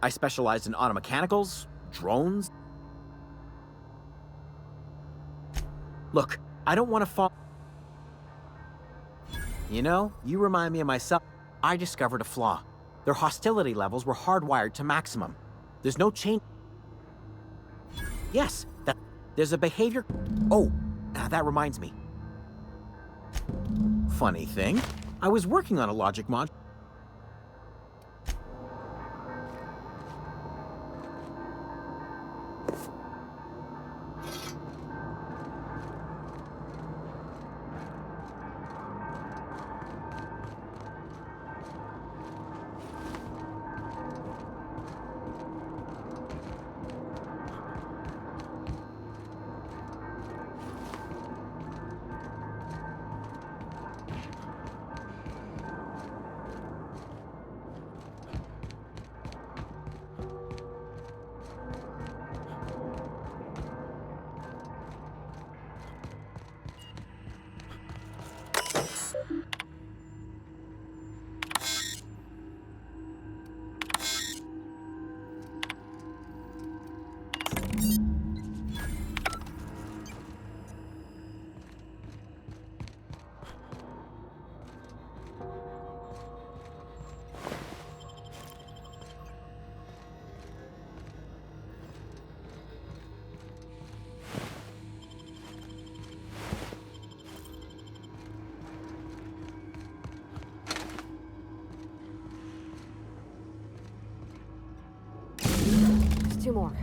Speaker 11: I specialized in automechanicals, drones. Look, I don't want to fall... You know, you remind me of myself. I discovered a flaw. Their hostility levels were hardwired to maximum. There's no change. Yes, there's a behavior... Oh, that reminds me. Funny thing, I was working on a logic mod.
Speaker 22: Two more.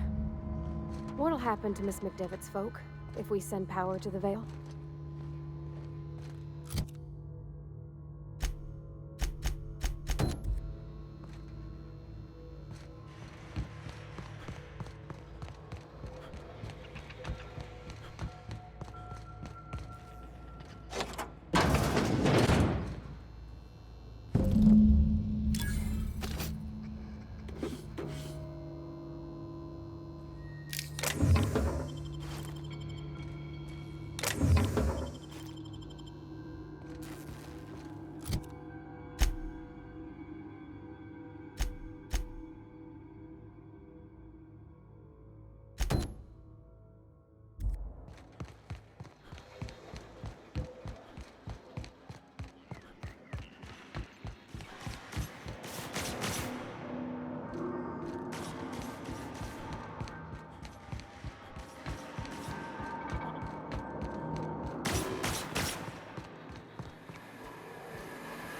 Speaker 22: What'll happen to Miss McDevitt's folk if we send power to the Vale?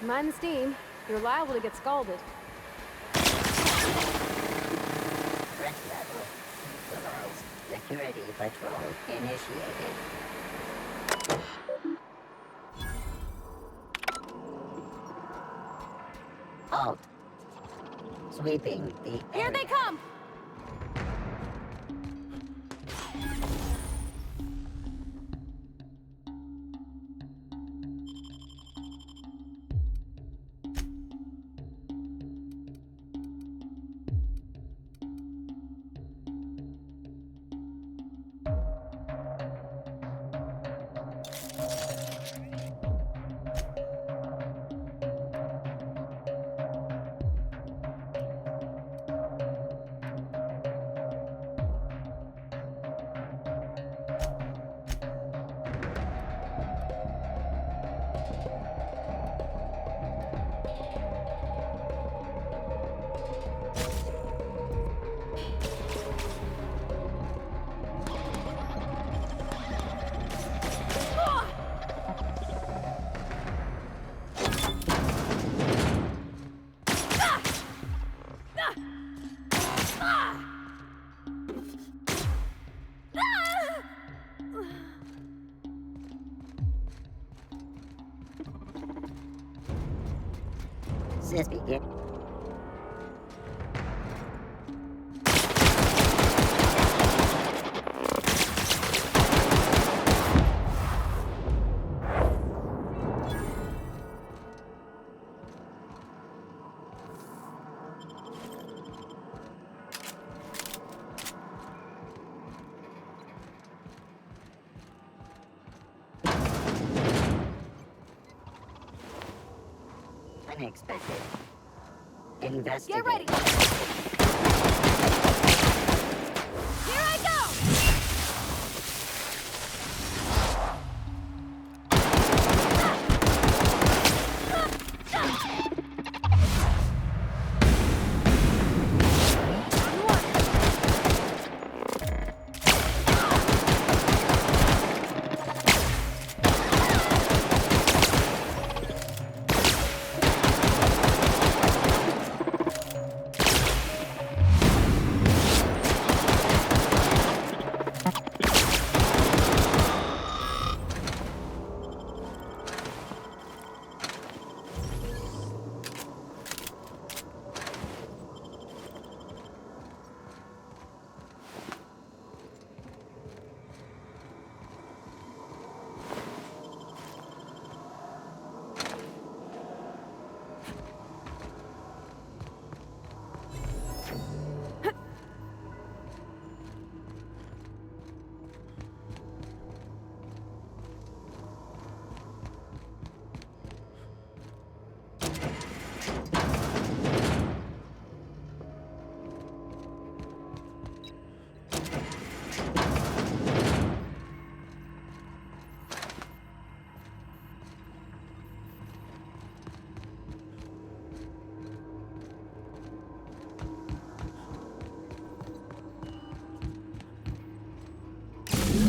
Speaker 22: Mind the steam. You're liable to get scalded.
Speaker 3: Threat level. Closed. Security patrol initiated. Halt. Sweeping the area.
Speaker 22: Here they come!
Speaker 3: Business begin. Unexpected. Investigate.
Speaker 22: Get ready! Here I go!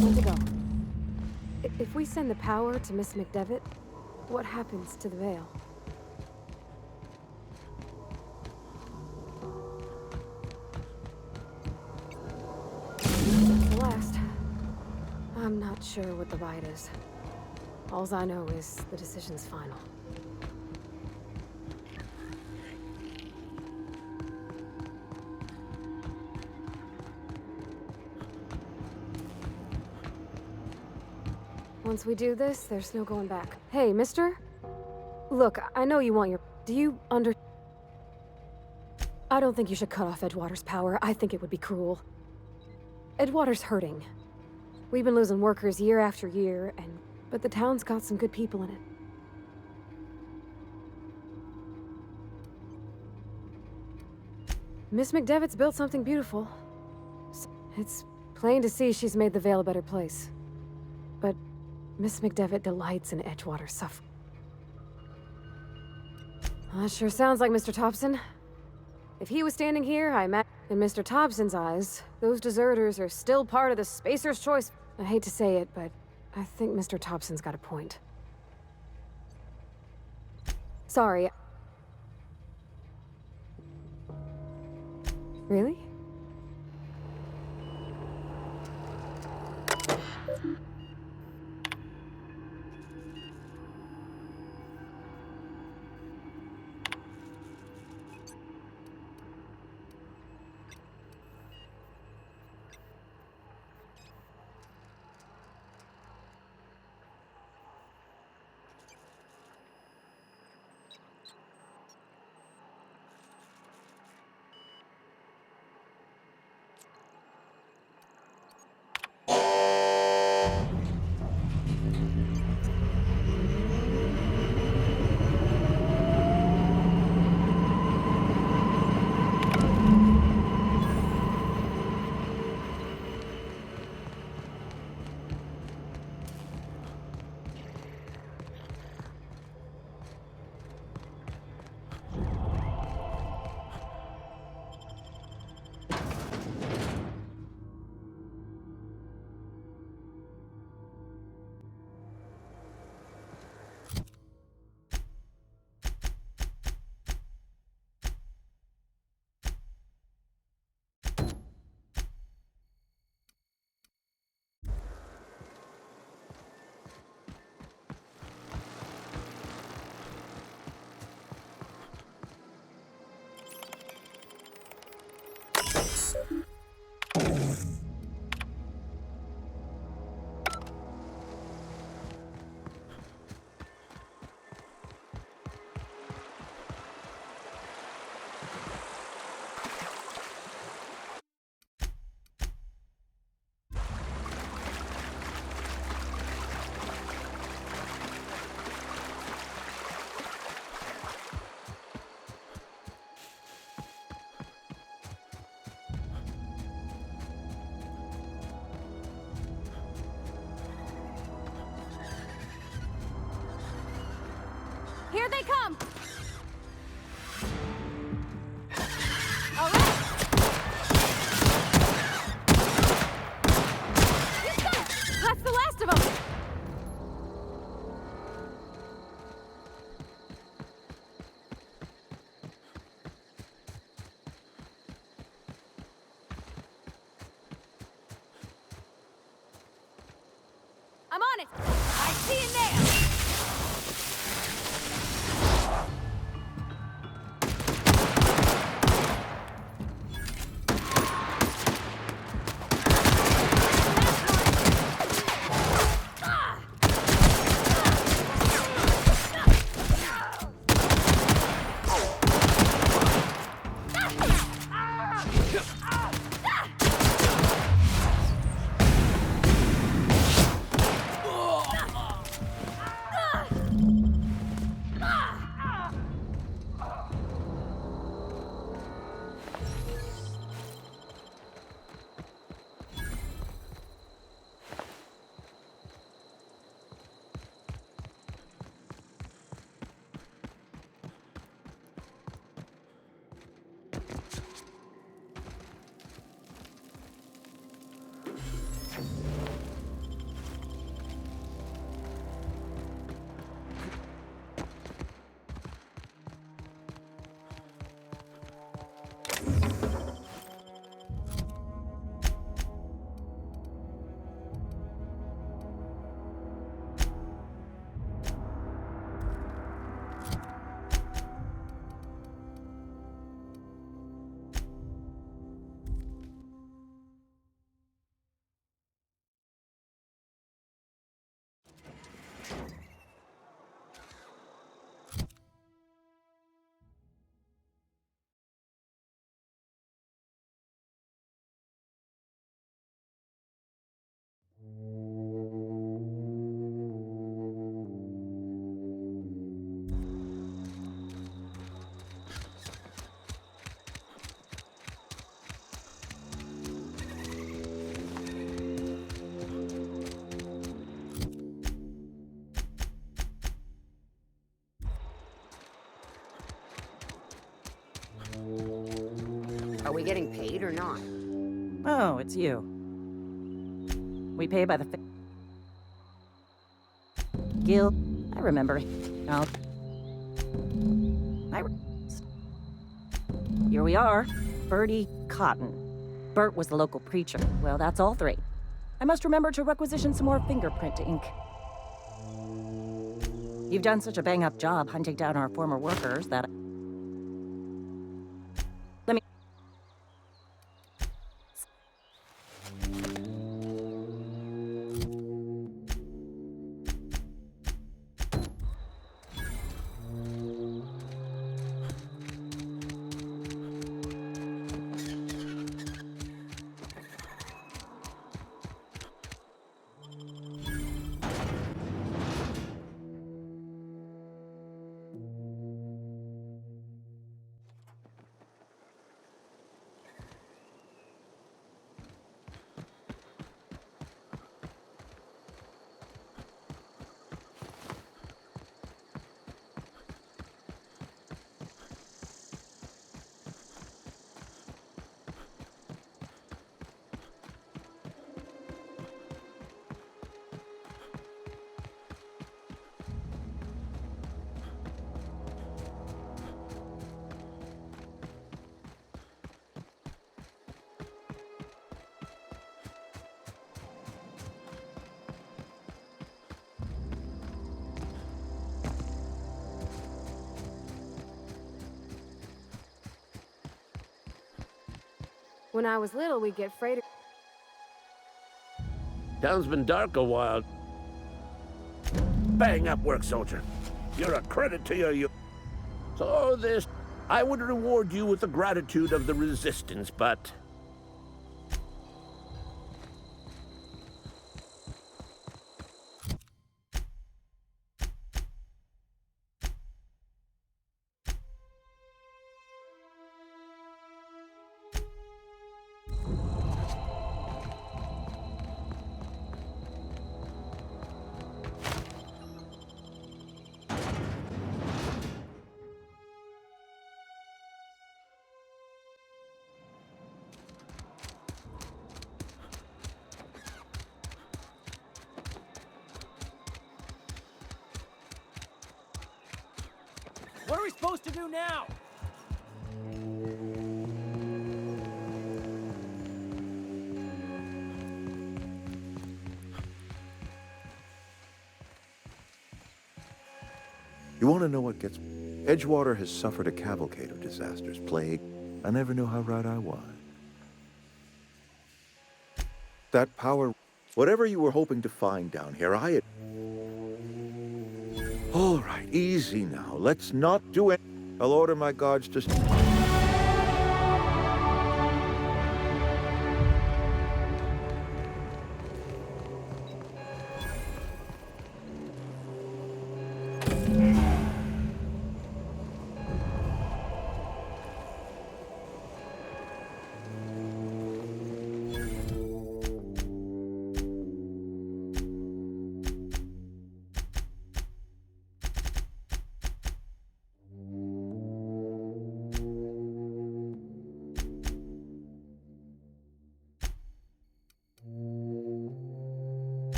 Speaker 22: When to go? If we send the power to Miss McDevitt, what happens to the Veil? The last. I'm not sure what the bite is. Alls I know is the decision's final. Once we do this, there's no going back. Hey, mister? Look, I know you want your... Do you I don't think you should cut off Edgewater's power. I think it would be cruel. Edgewater's hurting. We've been losing workers year after year, but the town's got some good people in it. Miss McDevitt's built something beautiful. It's plain to see she's made the Vale a better place. But Miss McDevitt delights in Edgewater's suffering. That sure sounds like Mr. Thompson. If he was standing here, I imagine in Mr. Thompson's eyes, those deserters are still part of the Spacer's Choice. I hate to say it, but I think Mr. Thompson's got a point. Sorry. Really? Here they come! All right! That's the last of them! I'm on it! I see it now!
Speaker 13: Are we getting paid or not?
Speaker 21: Oh, it's you. We pay by the Gil, I remember. Oh. Here we are. Bertie Cotton. Bert was the local preacher. Well, that's all three. I must remember to requisition some more fingerprint ink. You've done such a bang-up job hunting down our former workers that... Let me...
Speaker 22: When I was little, we'd get freighter...
Speaker 16: Town's been dark a while. Bang up work, soldier. You're a credit to your So this... I would reward you with the gratitude of the Resistance, but...
Speaker 11: we supposed to do now?
Speaker 1: You want to know what gets... Edgewater has suffered a cavalcade of disasters, plague. I never knew how right I was. That power... Whatever you were hoping to find down here, I had... All right, easy now. Let's not do it. I'll order my guards to...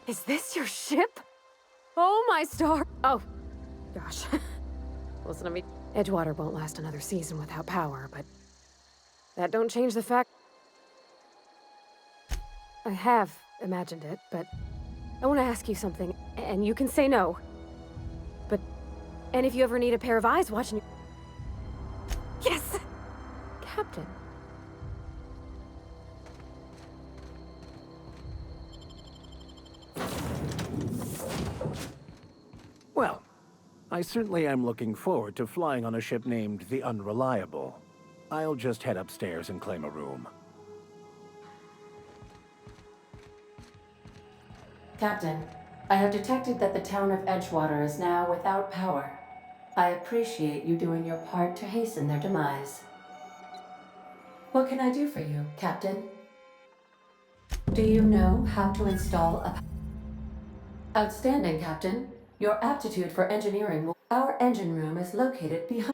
Speaker 22: Is this your ship? Oh, my star. Oh, gosh. Listen to me. Edgewater won't last another season without power, but that don't change the fact... I have imagined it, but I want to ask you something, and you can say no. But, and if you ever need a pair of eyes watching you... Yes! Captain.
Speaker 15: Well, I certainly am looking forward to flying on a ship named the Unreliable. I'll just head upstairs and claim a room.
Speaker 17: Captain, I have detected that the town of Edgewater is now without power. I appreciate you doing your part to hasten their demise. What can I do for you, Captain? Do you know how to install a... Outstanding, Captain. Your aptitude for engineering will... Our engine room is located behind...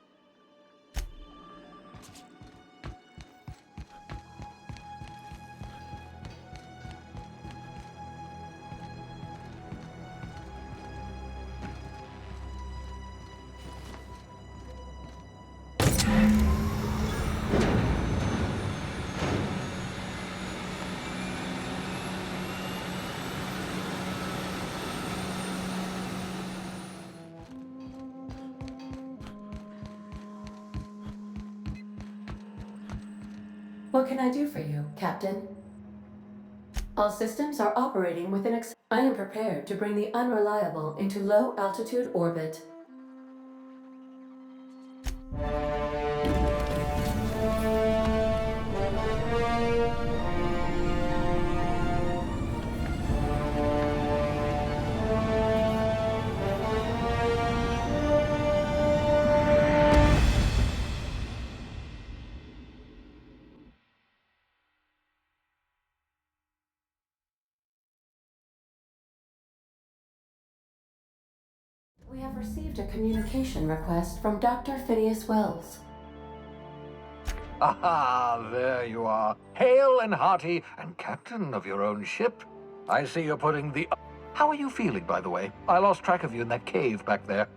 Speaker 17: What can I do for you, Captain? All systems are operating within I am prepared to bring the Unreliable into low-altitude orbit. We have received a communication request from Dr. Phineas Wells.
Speaker 4: Aha, there you are. Hale and hearty, and captain of your own ship. I see you're putting the... How are you feeling, by the way? I lost track of you in that cave back there.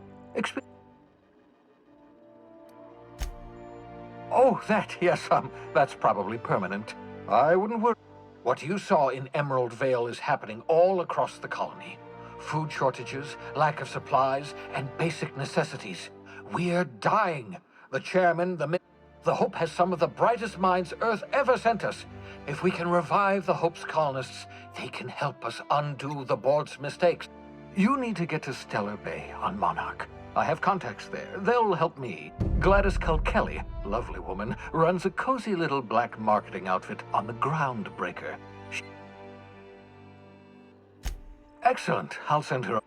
Speaker 4: Oh, that, yes, that's probably permanent. I wouldn't worry. What you saw in Emerald Vale is happening all across the colony. Food shortages, lack of supplies, and basic necessities. We're dying. The chairman, the Hope has some of the brightest minds Earth ever sent us. If we can revive the Hope's colonists, they can help us undo the board's mistakes. You need to get to Stellar Bay on Monarch. I have contacts there. They'll help me. Gladys Kelly, lovely woman, runs a cozy little black marketing outfit on the Groundbreaker. Excellent. I'll send her.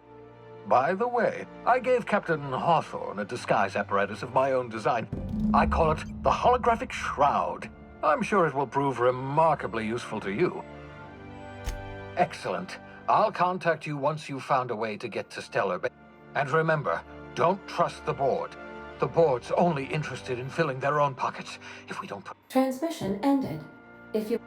Speaker 4: By the way, I gave Captain Hawthorne a disguise apparatus of my own design. I call it the Holographic Shroud. I'm sure it will prove remarkably useful to you. Excellent. I'll contact you once you've found a way to get to Stellar Bay. And remember, don't trust the board. The board's only interested in filling their own pockets. If we don't put...
Speaker 17: Transmission ended. If you...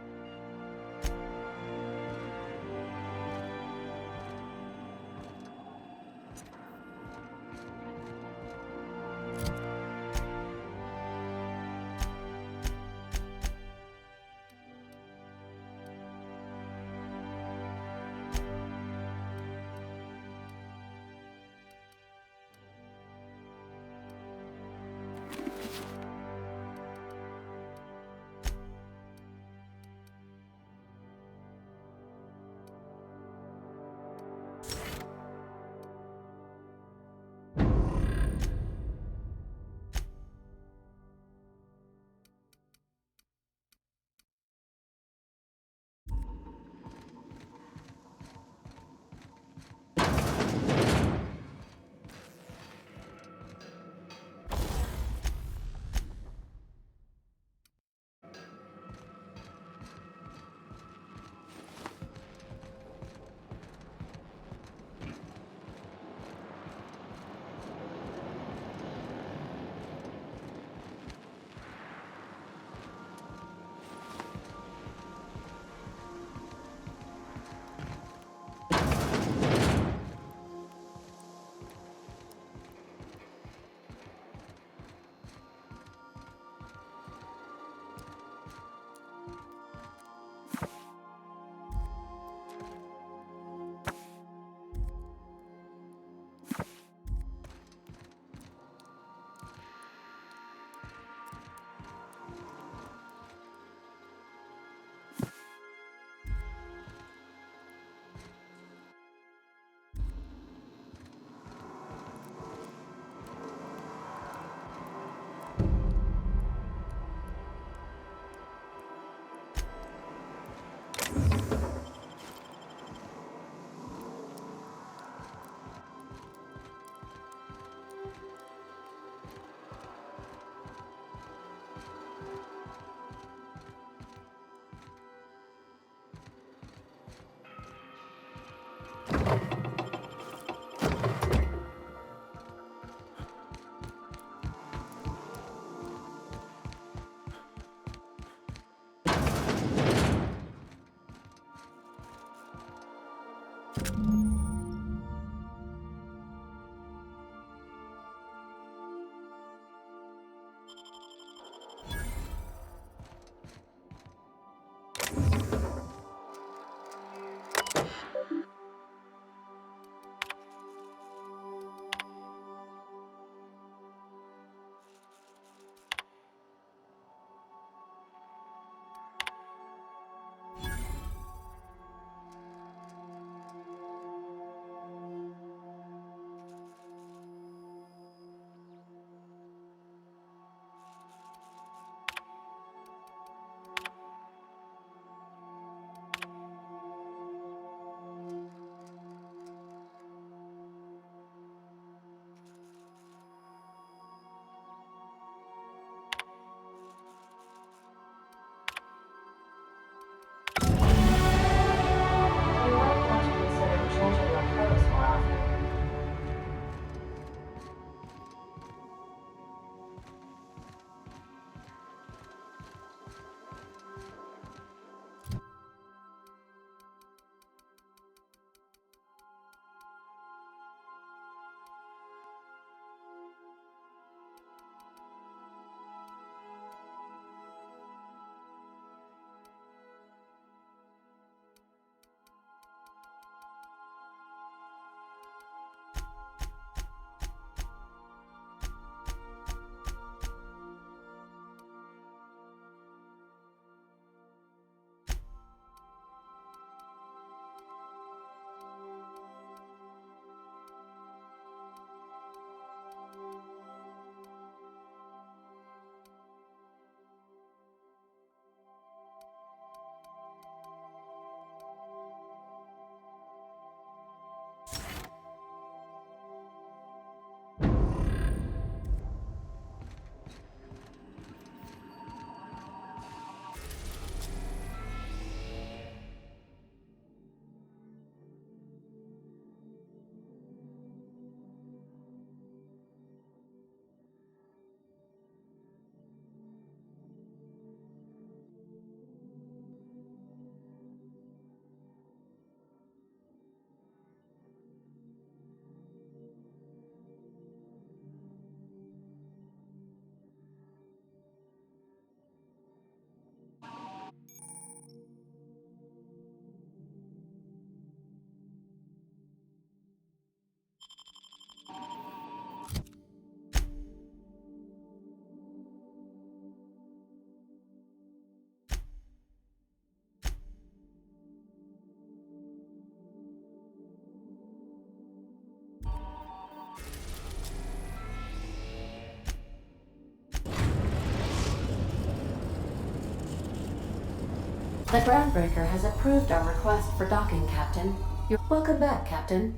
Speaker 17: The Groundbreaker has approved our request for docking, Captain. You're welcome back, Captain.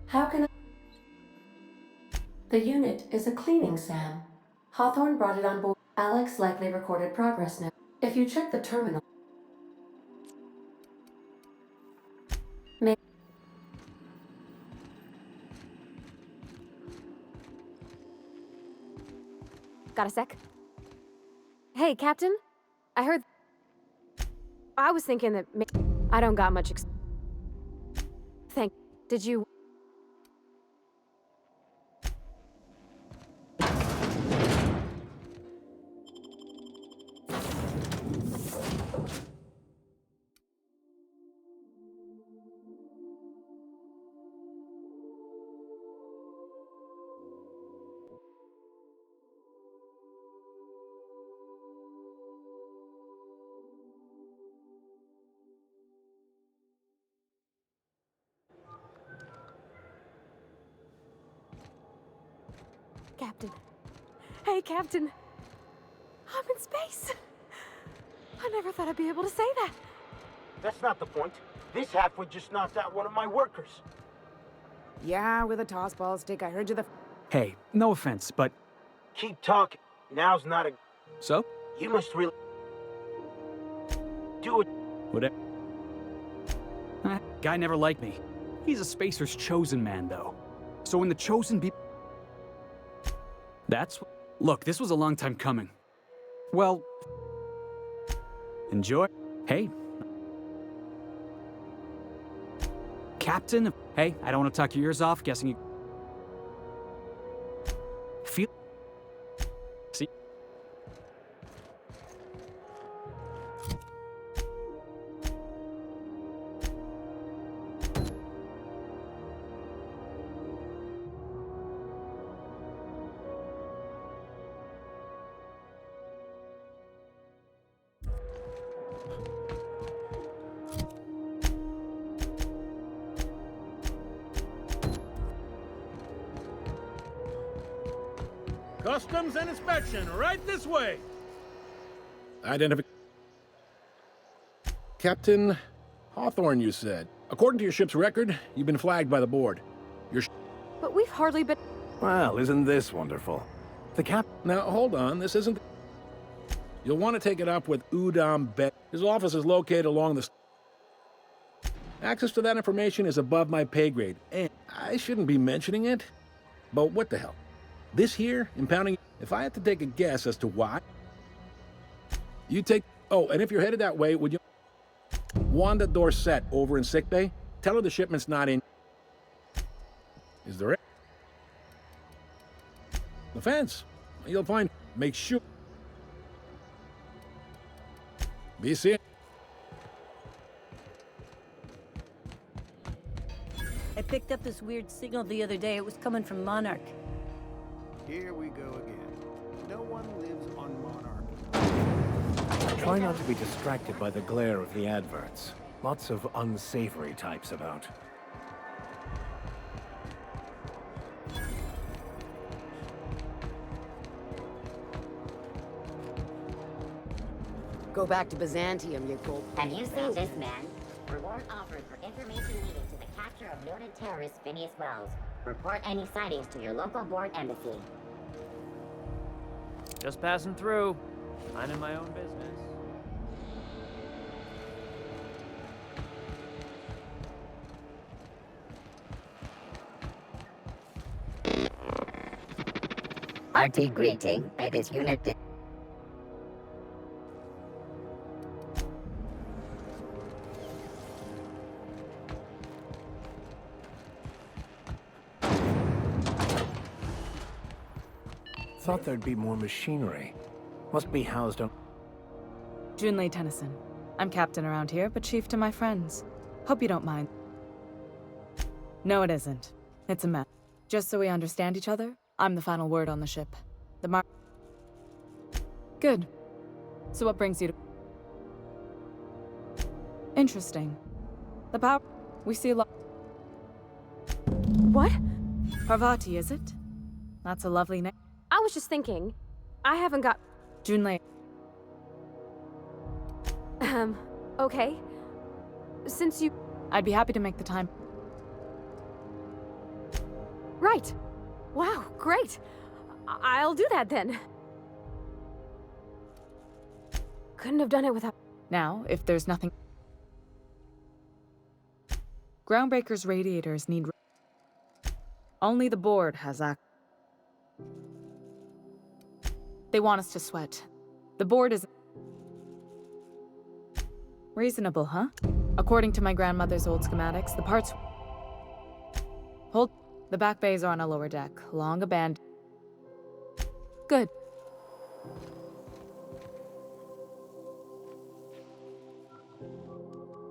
Speaker 17: How can I... The unit is a cleaning SAM. Hawthorne brought it on board. Alex likely recorded progress now. If you check the terminal...
Speaker 22: Got a sec? Hey, Captain? I heard... I was thinking that... I don't got much Did you... Captain. Hey, Captain. I'm in space. I never thought I'd be able to say that.
Speaker 9: That's not the point. This halfwit just knocked out one of my workers.
Speaker 18: Yeah, with a tossball stick. I heard you the...
Speaker 20: Hey, no offense, but...
Speaker 9: Keep talking. Now's not a...
Speaker 20: So?
Speaker 9: You must really... Do it.
Speaker 20: Whatever. Guy never liked me. He's a Spacer's chosen man, though. So when the chosen be... That's... Look, this was a long time coming. Well... Enjoy. Hey. Captain? Hey, I don't want to talk your ears off, guessing you... Feel... See?
Speaker 24: Customs and inspection, right this way. Identify. Captain Hawthorne, you said. According to your ship's record, you've been flagged by the board.
Speaker 22: But we've hardly been...
Speaker 15: Well, isn't this wonderful? The cap...
Speaker 24: Now, hold on, this isn't... You'll want to take it up with Udom Bet. His office is located along the... Access to that information is above my pay grade, and I shouldn't be mentioning it, but what the hell? This here, impounding... If I had to take a guess as to why... You take... Oh, and if you're headed that way, would you... Wanda Dorset over in sickbay? Tell her the shipment's not in... Is there... The fence. You'll find... Make sure... Be seeing...
Speaker 25: I picked up this weird signal the other day. It was coming from Monarch.
Speaker 12: Here we go again. No one lives on Monarch.
Speaker 15: Try not to be distracted by the glare of the adverts. Lots of unsavory types about.
Speaker 13: Go back to Byzantium, you fool.
Speaker 3: Have you seen this man? Reward offered for information leading to the capture of noted terrorist Phineas Wells. Report any sightings to your local board embassy.
Speaker 26: Just passing through. Minding my own business.
Speaker 3: RT greeting by this unit.
Speaker 15: Thought there'd be more machinery. Must be housed on...
Speaker 19: Junlei Tennyson. I'm captain around here, but chief to my friends. Hope you don't mind. No, it isn't. It's a mess. Just so we understand each other, I'm the final word on the ship. Good. So what brings you to... Interesting. The power... We see a lot...
Speaker 22: What?
Speaker 19: Parvati, is it? That's a lovely name.
Speaker 22: I was just thinking. I haven't got...
Speaker 19: Junlei.
Speaker 22: Okay. Since you...
Speaker 19: I'd be happy to make the time.
Speaker 22: Right. Wow, great. I'll do that then. Couldn't have done it without...
Speaker 19: Now, if there's nothing... Groundbreaker's radiators need... Only the board has access. They want us to sweat. The board is... Reasonable, huh? According to my grandmother's old schematics, the parts... Hold... The back bays are on a lower deck, long abandoned. Good.